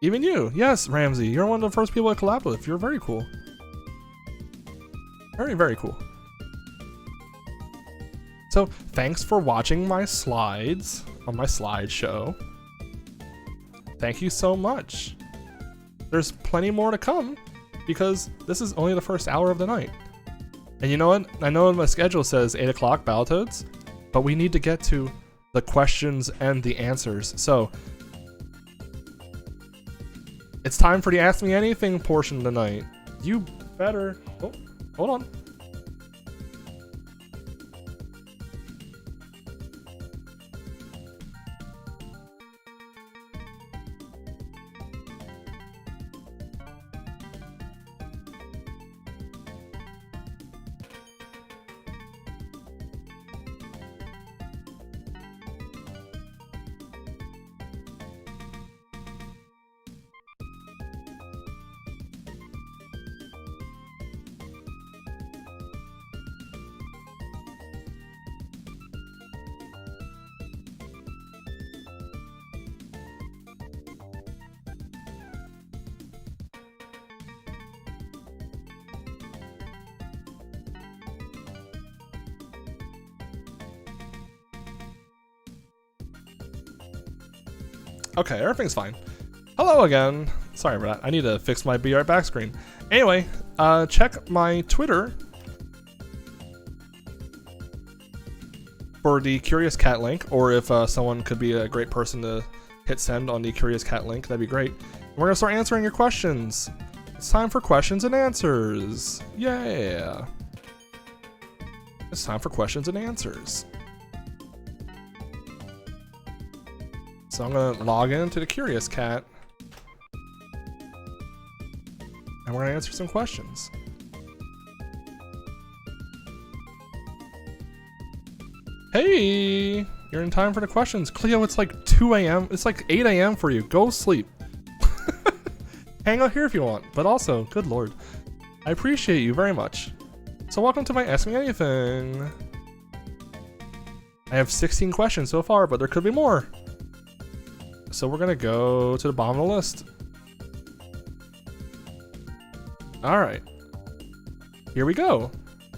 Even you. Yes, Ramsey, you're one of the first people I collabed with. You're very cool. Very, very cool. So, thanks for watching my slides on my slideshow. Thank you so much. There's plenty more to come because this is only the first hour of the night. And you know what? I know my schedule says 8 o'clock Battletoads, but we need to get to the questions and the answers. So, it's time for the Ask Me Anything portion tonight. You better... Oh, hold on. Okay, everything's fine. Hello again. Sorry about that. I need to fix my Be Right Back screen. Anyway, check my Twitter for the Curious Cat link, or if someone could be a great person to hit send on the Curious Cat link, that'd be great. We're gonna start answering your questions. It's time for questions and answers. Yeah. It's time for questions and answers. So I'm gonna log into the Curious Cat, and we're gonna answer some questions. Hey, you're in time for the questions. Cleo, it's like 2 a.m. It's like 8 a.m. for you. Go sleep. Hang out here if you want, but also, good lord. I appreciate you very much. So welcome to my Ask Me Anything. I have 16 questions so far, but there could be more. So we're gonna go to the bottom of the list. All right, here we go.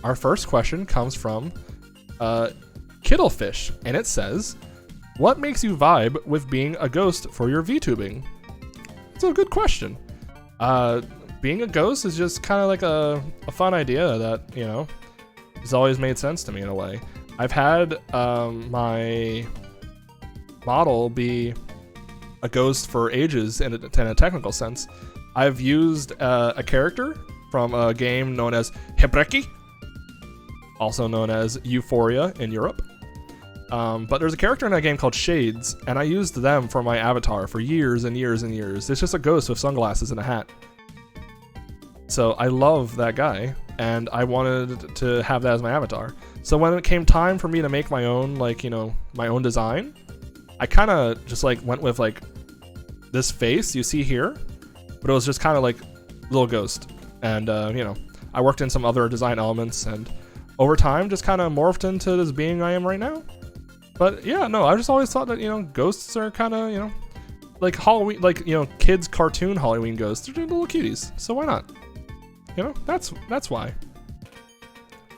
Our first question comes from Kittlefish, and it says, what makes you vibe with being a ghost for your VTubing? It's a good question. Being a ghost is just kind of like a fun idea that, you know, has always made sense to me in a way. I've had my model be a ghost for ages in a technical sense. I've used a character from a game known as Hebreki, also known as Euphoria in Europe. But there's a character in that game called Shades, and I used them for my avatar for years and years and years. It's just a ghost with sunglasses and a hat. So I love that guy, and I wanted to have that as my avatar. So when it came time for me to make my own, like, you know, my own design, I kind of just like went with like this face you see here, but it was just kind of like little ghost. And, you know, I worked in some other design elements, and over time just kind of morphed into this being I am right now. But yeah, no, I just always thought that, you know, ghosts are kind of, you know, like Halloween, like, you know, kids cartoon Halloween ghosts. They're little cuties, so why not? You know, that's why.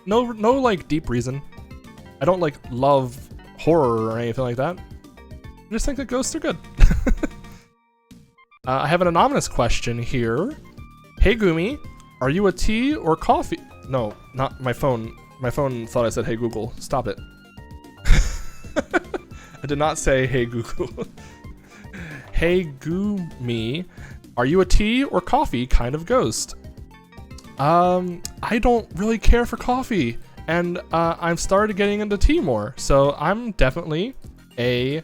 No like deep reason. I don't like love horror or anything like that. I just think that ghosts are good. I have an anonymous question here. Hey Ghoumy, are you a tea or coffee? No, not my phone. My phone thought I said hey Google. Stop it. I did not say hey Google. Hey Ghoumy, are you a tea or coffee kind of ghost? I don't really care for coffee, and I've started getting into tea more, so I'm definitely a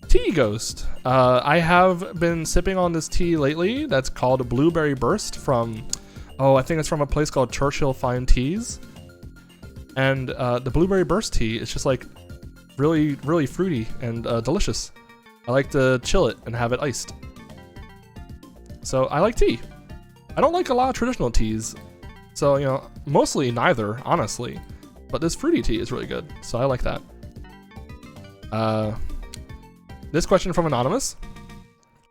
tea ghost. I have been sipping on this tea lately that's called Blueberry Burst from, I think it's from a place called Churchill Fine Teas. And the Blueberry Burst tea is just like really, really fruity and delicious. I like to chill it and have it iced. So I like tea. I don't like a lot of traditional teas. So, you know, mostly neither, honestly. But this fruity tea is really good, so I like that. This question from Anonymous.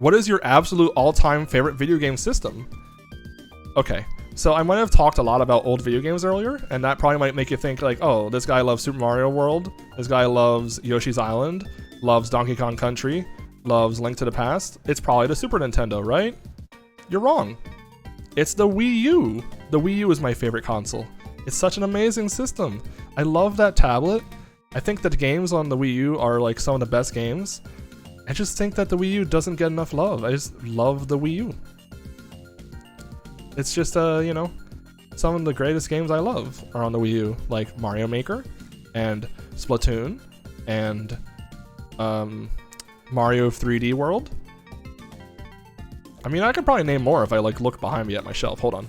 What is your absolute all-time favorite video game system? Okay, so I might have talked a lot about old video games earlier, and that probably might make you think like, oh, this guy loves Super Mario World, this guy loves Yoshi's Island, loves Donkey Kong Country, loves Link to the Past. It's probably the Super Nintendo, right? You're wrong. It's the Wii U. The Wii U is my favorite console. It's such an amazing system. I love that tablet. I think that the games on the Wii U are like some of the best games. I just think that the Wii U doesn't get enough love. I just love the Wii U. It's just, you know, some of the greatest games I love are on the Wii U, like Mario Maker, and Splatoon, and Mario 3D World. I mean, I could probably name more if I like look behind me at my shelf. Hold on.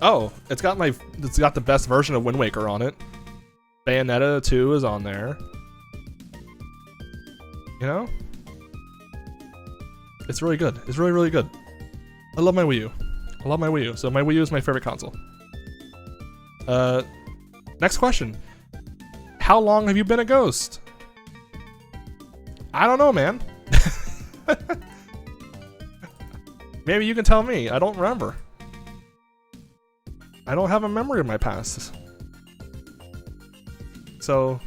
Oh, it's got the best version of Wind Waker on it. Bayonetta 2 is on there. You know? It's really good. It's really, really good. I love my Wii U. I love my Wii U. So my Wii U is my favorite console. Next question. How long have you been a ghost? I don't know, man. Maybe you can tell me. I don't remember. I don't have a memory of my past. So,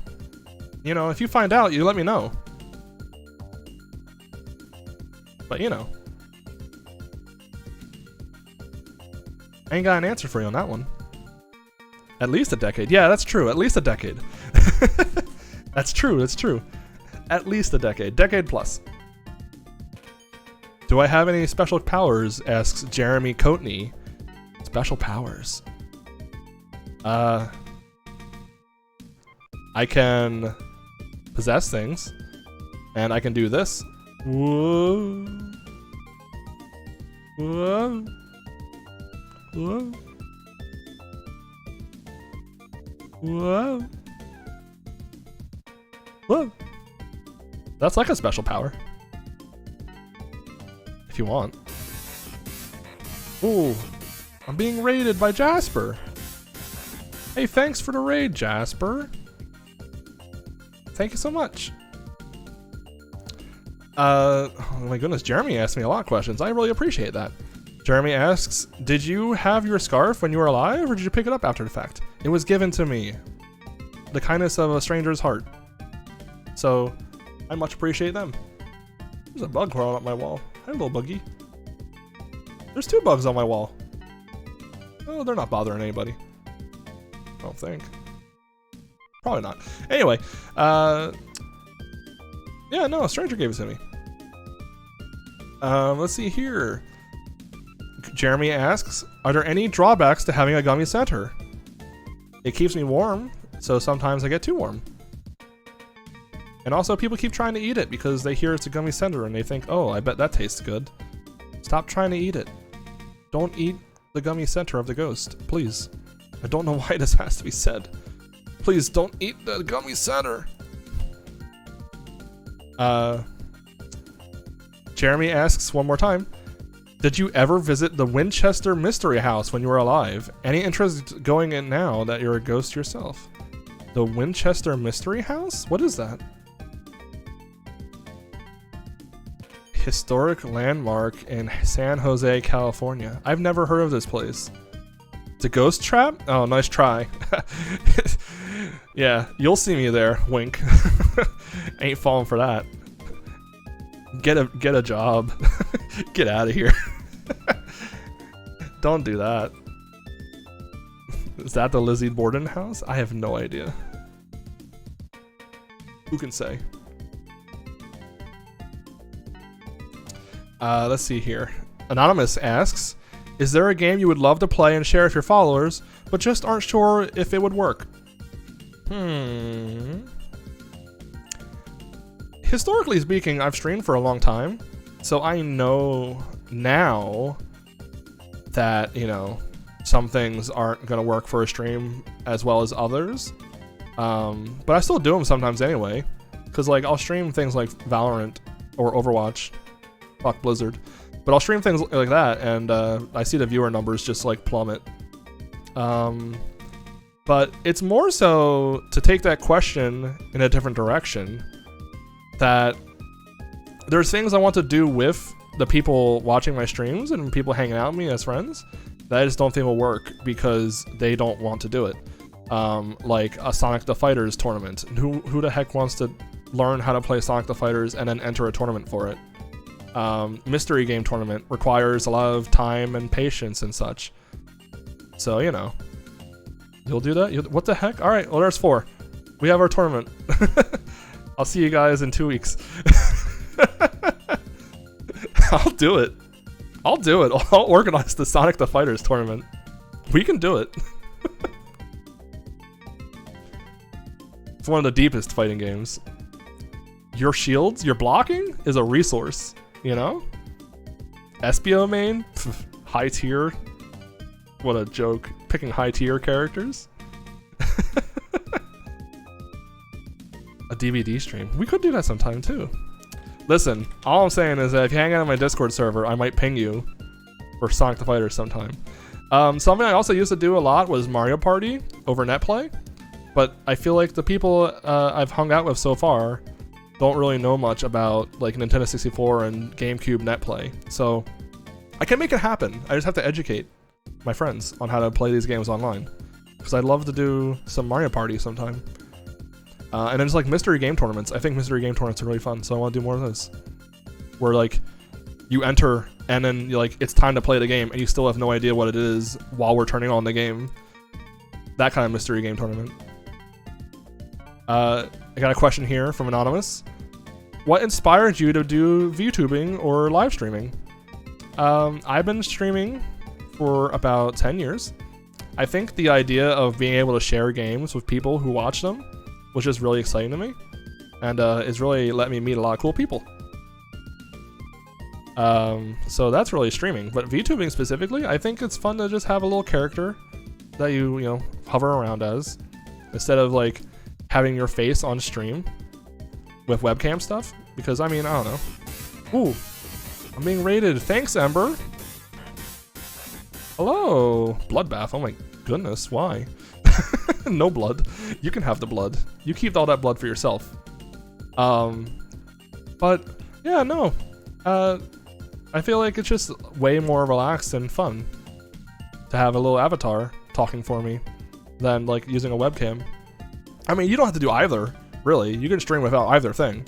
you know, if you find out, you let me know. But, you know. I ain't got an answer for you on that one. At least a decade. Yeah, that's true. At least a decade. That's true. That's true. At least a decade. Decade plus. Do I have any special powers? Asks Jeremy Coatney. Special powers. I can possess things. And I can do this. Whoa. Whoa. Whoa. Whoa. Whoa. That's like a special power. If you want. Ooh. I'm being raided by Jasper. Hey, thanks for the raid, Jasper. Thank you so much. Oh my goodness, Jeremy asked me a lot of questions. I really appreciate that. Jeremy asks, did you have your scarf when you were alive, or did you pick it up after the fact? It was given to me. The kindness of a stranger's heart. So, I much appreciate them. There's a bug crawling up my wall. Hi, little buggy. There's 2 bugs on my wall. Oh, they're not bothering anybody. I don't think. Probably not. Anyway, yeah, no, a stranger gave it to me. Let's see here. Jeremy asks, are there any drawbacks to having a gummy center? It keeps me warm, so sometimes I get too warm. And also, people keep trying to eat it because they hear it's a gummy center and they think, oh, I bet that tastes good. Stop trying to eat it. Don't eat the gummy center of the ghost, please. I don't know why this has to be said. Please don't eat the gummy center. Jeremy asks one more time, did you ever visit the Winchester Mystery House when you were alive? Any interest going in now that you're a ghost yourself? The Winchester Mystery House? What is that? Historic landmark in San Jose, California. I've never heard of this place. It's a ghost trap? Oh, nice try. Yeah, you'll see me there. Wink. Ain't falling for that. Get a job. Get out of here. Don't do that. Is that the Lizzie Borden house? I have no idea. Who can say? Let's see here. Anonymous asks, is there a game you would love to play and share with your followers, but just aren't sure if it would work? Historically speaking, I've streamed for a long time, so I know now that, you know, some things aren't going to work for a stream as well as others. But I still do them sometimes anyway, because like I'll stream things like Valorant or Overwatch. Fuck Blizzard. But I'll stream things like that, and I see the viewer numbers just like plummet. But it's more so to take that question in a different direction, that there's things I want to do with the people watching my streams and people hanging out with me as friends that I just don't think will work because they don't want to do it. Like a Sonic the Fighters tournament. Who the heck wants to learn how to play Sonic the Fighters and then enter a tournament for it? Mystery game tournament requires a lot of time and patience and such. So, you know. You'll do that? What the heck? Alright, well there's 4. We have our tournament. I'll see you guys in 2 weeks. I'll do it. I'll organize the Sonic the Fighters tournament. We can do it. It's one of the deepest fighting games. Your shields, your blocking is a resource, you know? Espio main? Pff, high tier. What a joke. Picking high tier characters. A DVD stream. We could do that sometime too. Listen, all I'm saying is that if you hang out on my Discord server, I might ping you for Sonic the Fighter sometime. Something I also used to do a lot was Mario Party over NetPlay, but I feel like the people I've hung out with so far don't really know much about like Nintendo 64 and GameCube NetPlay, so I can make it happen. I just have to educate my friends on how to play these games online, because I'd love to do some Mario Party sometime. And then just like mystery game tournaments. I think mystery game tournaments are really fun, so I want to do more of those. Where like you enter and then you're like it's time to play the game and you still have no idea what it is while we're turning on the game. That kind of mystery game tournament. I got a question here from Anonymous. What inspired you to do VTubing or live streaming? I've been streaming for about 10 years. I think the idea of being able to share games with people who watch them was just really exciting to me, and it's really let me meet a lot of cool people. So that's really streaming, but VTubing specifically, I think it's fun to just have a little character that you know, hover around as, instead of like having your face on stream with webcam stuff, because I mean, I don't know. Ooh, I'm being raided. Thanks, Ember. Hello. Bloodbath. Oh my goodness, why? No blood. You can have the blood. You keep all that blood for yourself. But yeah, no. I feel like it's just way more relaxed and fun to have a little avatar talking for me than like using a webcam. I mean, you don't have to do either, really. You can stream without either thing.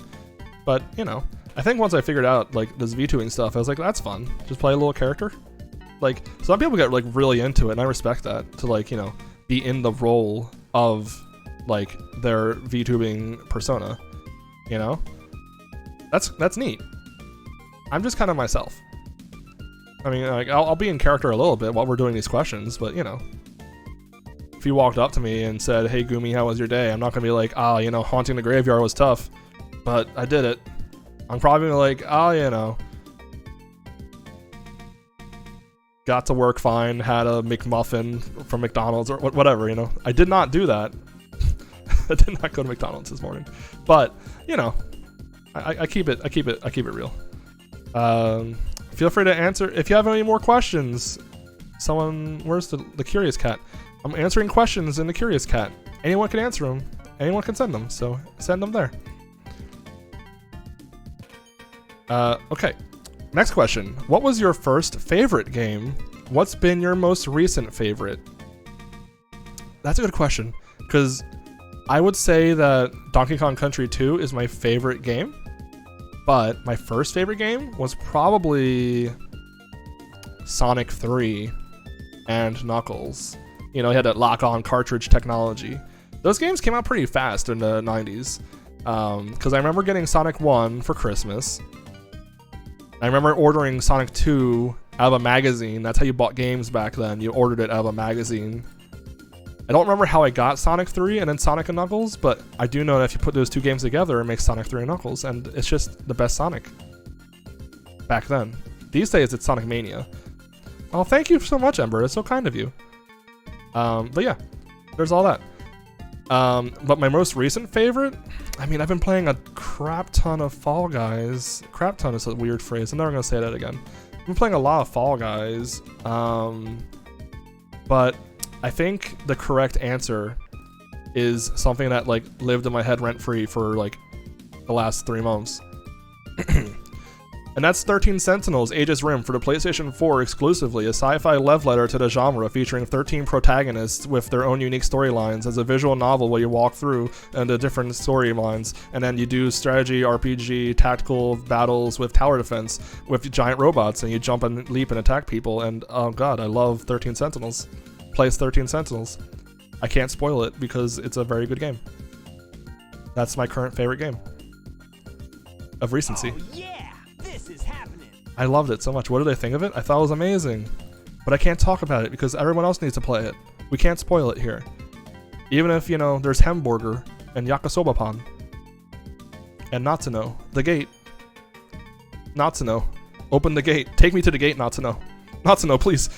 But, you know, I think once I figured out like this VTubing stuff, I was like, that's fun. Just play a little character. Like, some people get like really into it, and I respect that, to like, you know, be in the role of like their VTubing persona, you know? That's neat. I'm just kind of myself. I mean, like, I'll be in character a little bit while we're doing these questions, but you know, if you walked up to me and said, "Hey Ghoumy, how was your day?" I'm not gonna be like, "Ah, you know, haunting the graveyard was tough, but I did it." I'm probably like, "Ah, you know, got to work fine, had a McMuffin from McDonald's," or whatever, you know. I did not do that. I did not go to McDonald's this morning, but you know, I keep it real. Feel free to answer if you have any more questions. Where's the Curious Cat? I'm answering questions in the Curious Cat. Anyone can answer them. Anyone can send them. So send them there. Okay. Next question. What was your first favorite game? What's been your most recent favorite? That's a good question, because I would say that Donkey Kong Country 2 is my favorite game, but my first favorite game was probably Sonic 3 and Knuckles. You know, he had that lock-on cartridge technology. Those games came out pretty fast in the 90s, because I remember getting Sonic 1 for Christmas. I remember ordering Sonic 2 out of a magazine. That's how you bought games back then. You ordered it out of a magazine. I don't remember how I got Sonic 3 and then Sonic and Knuckles, but I do know that if you put those two games together, it makes Sonic 3 and Knuckles, and it's just the best Sonic back then. These days, it's Sonic Mania. Oh, thank you so much, Ember. It's so kind of you. But yeah, there's all that. But my most recent favorite, I mean, I've been playing a crap ton of Fall Guys. Crap ton is a weird phrase. I'm never going to say that again. I've been playing a lot of Fall Guys. But I think the correct answer is something that like lived in my head rent free for like the last 3 months. And that's 13 Sentinels, Aegis Rim for the PlayStation 4 exclusively, a sci-fi love letter to the genre featuring 13 protagonists with their own unique storylines as a visual novel where you walk through the different storylines, and then you do strategy, RPG, tactical battles with tower defense with giant robots, and you jump and leap and attack people, and oh god, I love 13 Sentinels. Play as 13 Sentinels. I can't spoil it because it's a very good game. That's my current favorite game of recency. Oh, yeah! This is happening! I loved it so much. What did I think of it? I thought it was amazing. But I can't talk about it because everyone else needs to play it. We can't spoil it here. Even if, you know, there's Hamburger and Yakisoba Pan. And Natsuno. The gate. Natsuno. Open the gate. Take me to the gate, Natsuno. Natsuno, please.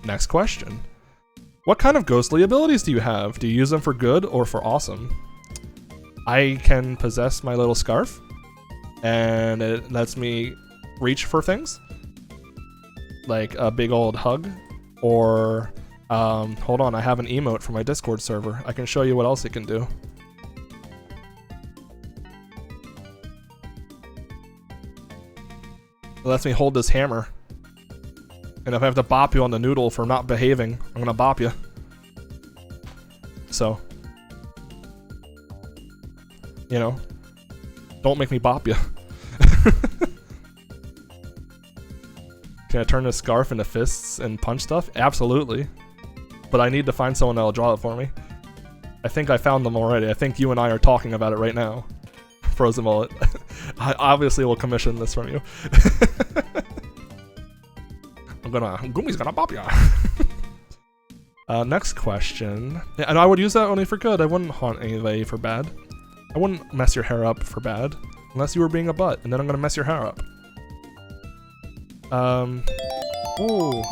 Next question. What kind of ghostly abilities do you have? Do you use them for good or for awesome? I can possess my little scarf, and it lets me reach for things, like a big old hug, or, hold on, I have an emote for my Discord server. I can show you what else it can do. It lets me hold this hammer. And if I have to bop you on the noodle for not behaving, I'm gonna bop you. So, you know, don't make me bop you. Can I turn this scarf into fists and punch stuff? Absolutely. But I need to find someone that'll draw it for me. I think I found them already. I think you and I are talking about it right now. Frozen Mullet. I obviously will commission this from you. Goomy's gonna bop ya. Next question. Yeah, and I would use that only for good. I wouldn't haunt anybody for bad. I wouldn't mess your hair up for bad. Unless you were being a butt, and then I'm gonna mess your hair up. Ooh.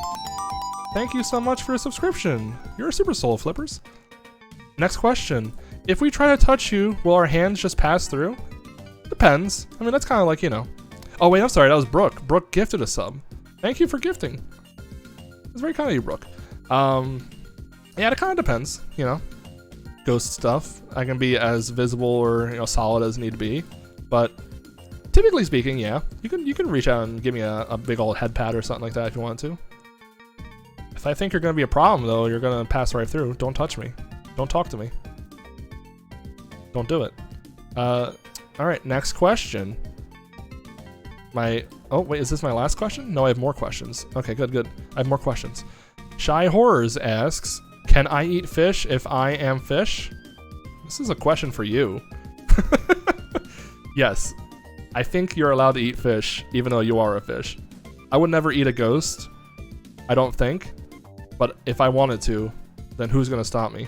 Thank you so much for a subscription. You're a super soul, Flippers. Next question. If we try to touch you, will our hands just pass through? Depends. I mean, that's kind of like, you know. Oh, wait, I'm sorry. That was Brooke. Brooke gifted a sub. Thank you for gifting. It's very kind of you, Brooke. Yeah, it kind of depends, you know. Ghost stuff. I can be as visible or, you know, solid as need to be. But typically speaking, yeah. You can reach out and give me a big old head pat or something like that if you want to. If I think you're going to be a problem, though, you're going to pass right through. Don't touch me. Don't talk to me. Don't do it. Alright, next question. Oh, wait, is this my last question? No, I have more questions. Okay, good. I have more questions. Shy Horrors asks, can I eat fish if I am fish? This is a question for you. Yes, I think you're allowed to eat fish, even though you are a fish. I would never eat a ghost, I don't think. But if I wanted to, then who's gonna stop me?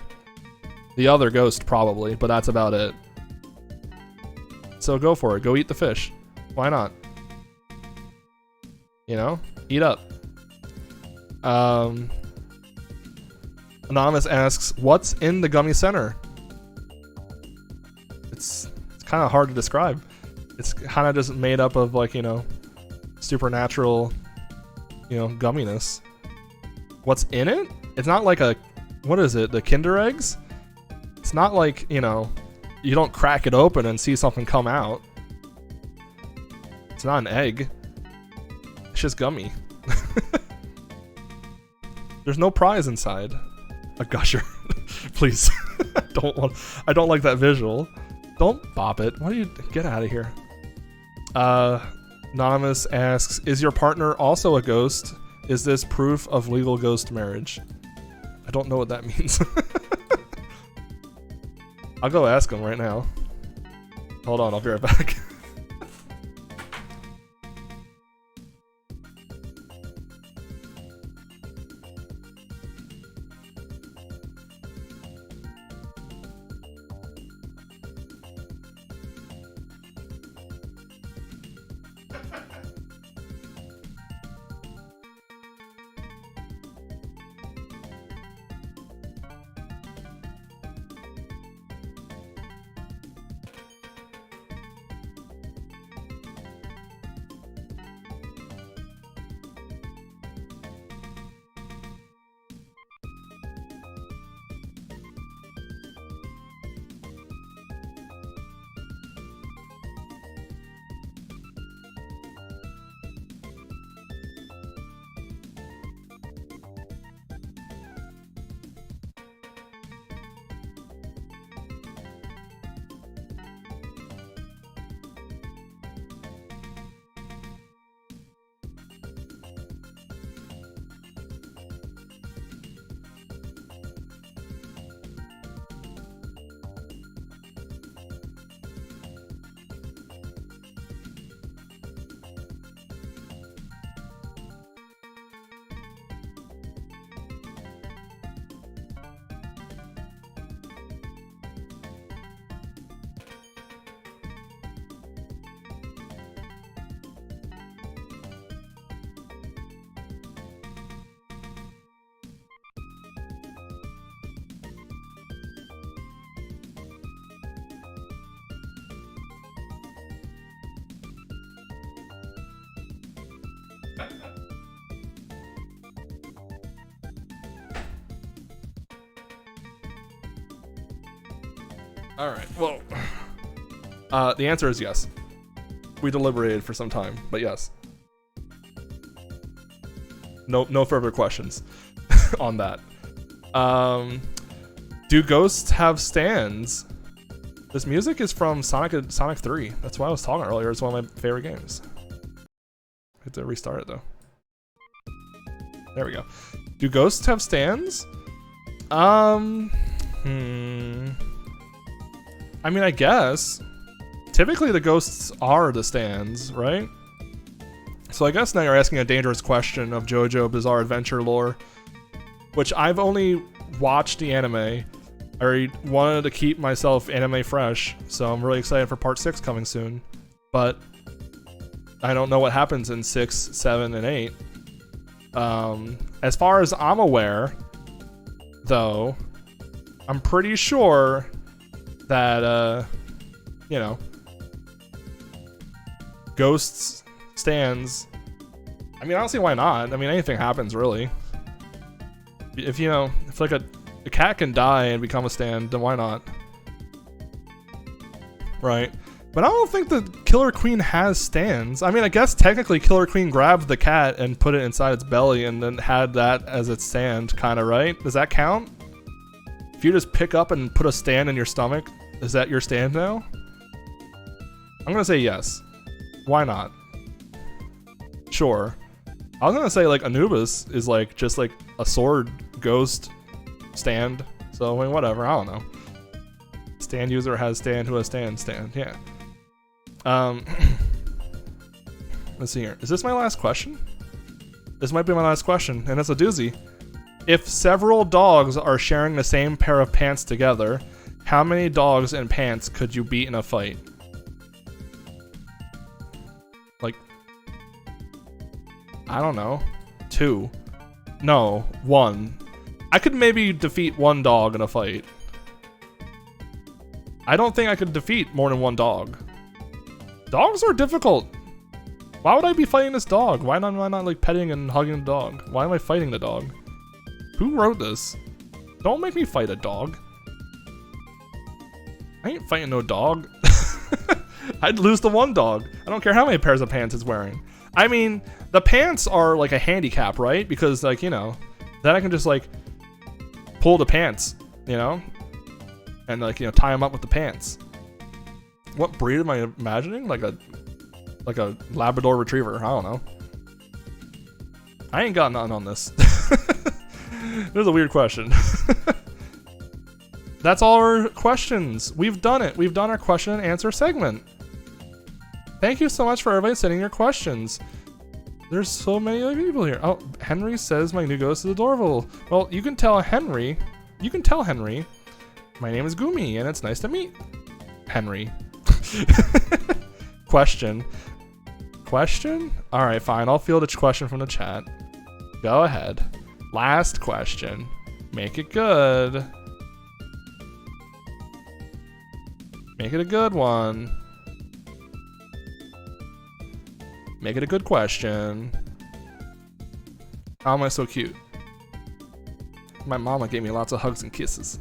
The other ghost, probably, but that's about it. So go for it. Go eat the fish. Why not? You know? Eat up. Anonymous asks, what's in the gummy center? It's kind of hard to describe. It's kind of just made up of, like, you know, supernatural, you know, gumminess. What's in it? It's not like a, what is it, the Kinder Eggs? It's not like, you know, you don't crack it open and see something come out. It's not an egg. It's just gummy. There's no prize inside. A gusher. Please. I don't like that visual. Don't bop it. Why do you get out of here? Anonymous asks, is your partner also a ghost? Is this proof of legal ghost marriage? I don't know what that means. I'll go ask him right now. Hold on, I'll be right back. All right. Well, the answer is yes. We deliberated for some time, but yes. No further questions on that. Do ghosts have stands? This music is from Sonic 3. That's why I was talking earlier. It's one of my favorite games. I have to restart it though. There we go. Do ghosts have stands? I mean, I guess. Typically the ghosts are the stands, right? So I guess now you're asking a dangerous question of JoJo Bizarre Adventure lore, which I've only watched the anime. I wanted to keep myself anime fresh, so I'm really excited for part 6 coming soon. But I don't know what happens in 6, 7, and 8. As far as I'm aware, though, I'm pretty sure that, you know, ghosts, stands. I mean, I don't see why not. I mean, anything happens, really. If, you know, if like a cat can die and become a stand, then why not? Right? But I don't think the Killer Queen has stands. I mean, I guess technically Killer Queen grabbed the cat and put it inside its belly and then had that as its stand, kind of, right? Does that count? If you just pick up and put a stand in your stomach, is that your stand now? I'm gonna say yes. Why not? Sure. I was gonna say like Anubis is like just like a sword ghost stand. So I mean, whatever. I don't know. Stand user has stand who has stand. Yeah. Let's see here. Is this my last question? This might be my last question, and it's a doozy. If several dogs are sharing the same pair of pants together, how many dogs and pants could you beat in a fight? Like, I don't know. 2. No, 1. I could maybe defeat 1 dog in a fight. I don't think I could defeat more than 1 dog. Dogs are difficult. Why would I be fighting this dog? Why not like petting and hugging the dog? Why am I fighting the dog? Who wrote this? Don't make me fight a dog. I ain't fighting no dog. I'd lose the 1 dog. I don't care how many pairs of pants it's wearing. I mean, the pants are like a handicap, right? Because like, you know, then I can just like pull the pants, you know? And like, you know, tie them up with the pants. What breed am I imagining? Like a Labrador Retriever. I don't know. I ain't got nothing on this. This is a weird question. That's all our questions. We've done it. We've done our question and answer segment. Thank you so much for everybody sending your questions. There's so many other people here. Oh, Henry says my new ghost is adorable. Well, you can tell Henry. My name is Ghoumy, and it's nice to meet Henry. Question? All right, fine. I'll field a question from the chat. Go ahead. Last question. Make it good. Make it a good one. Make it a good question. How am I so cute? My mama gave me lots of hugs and kisses.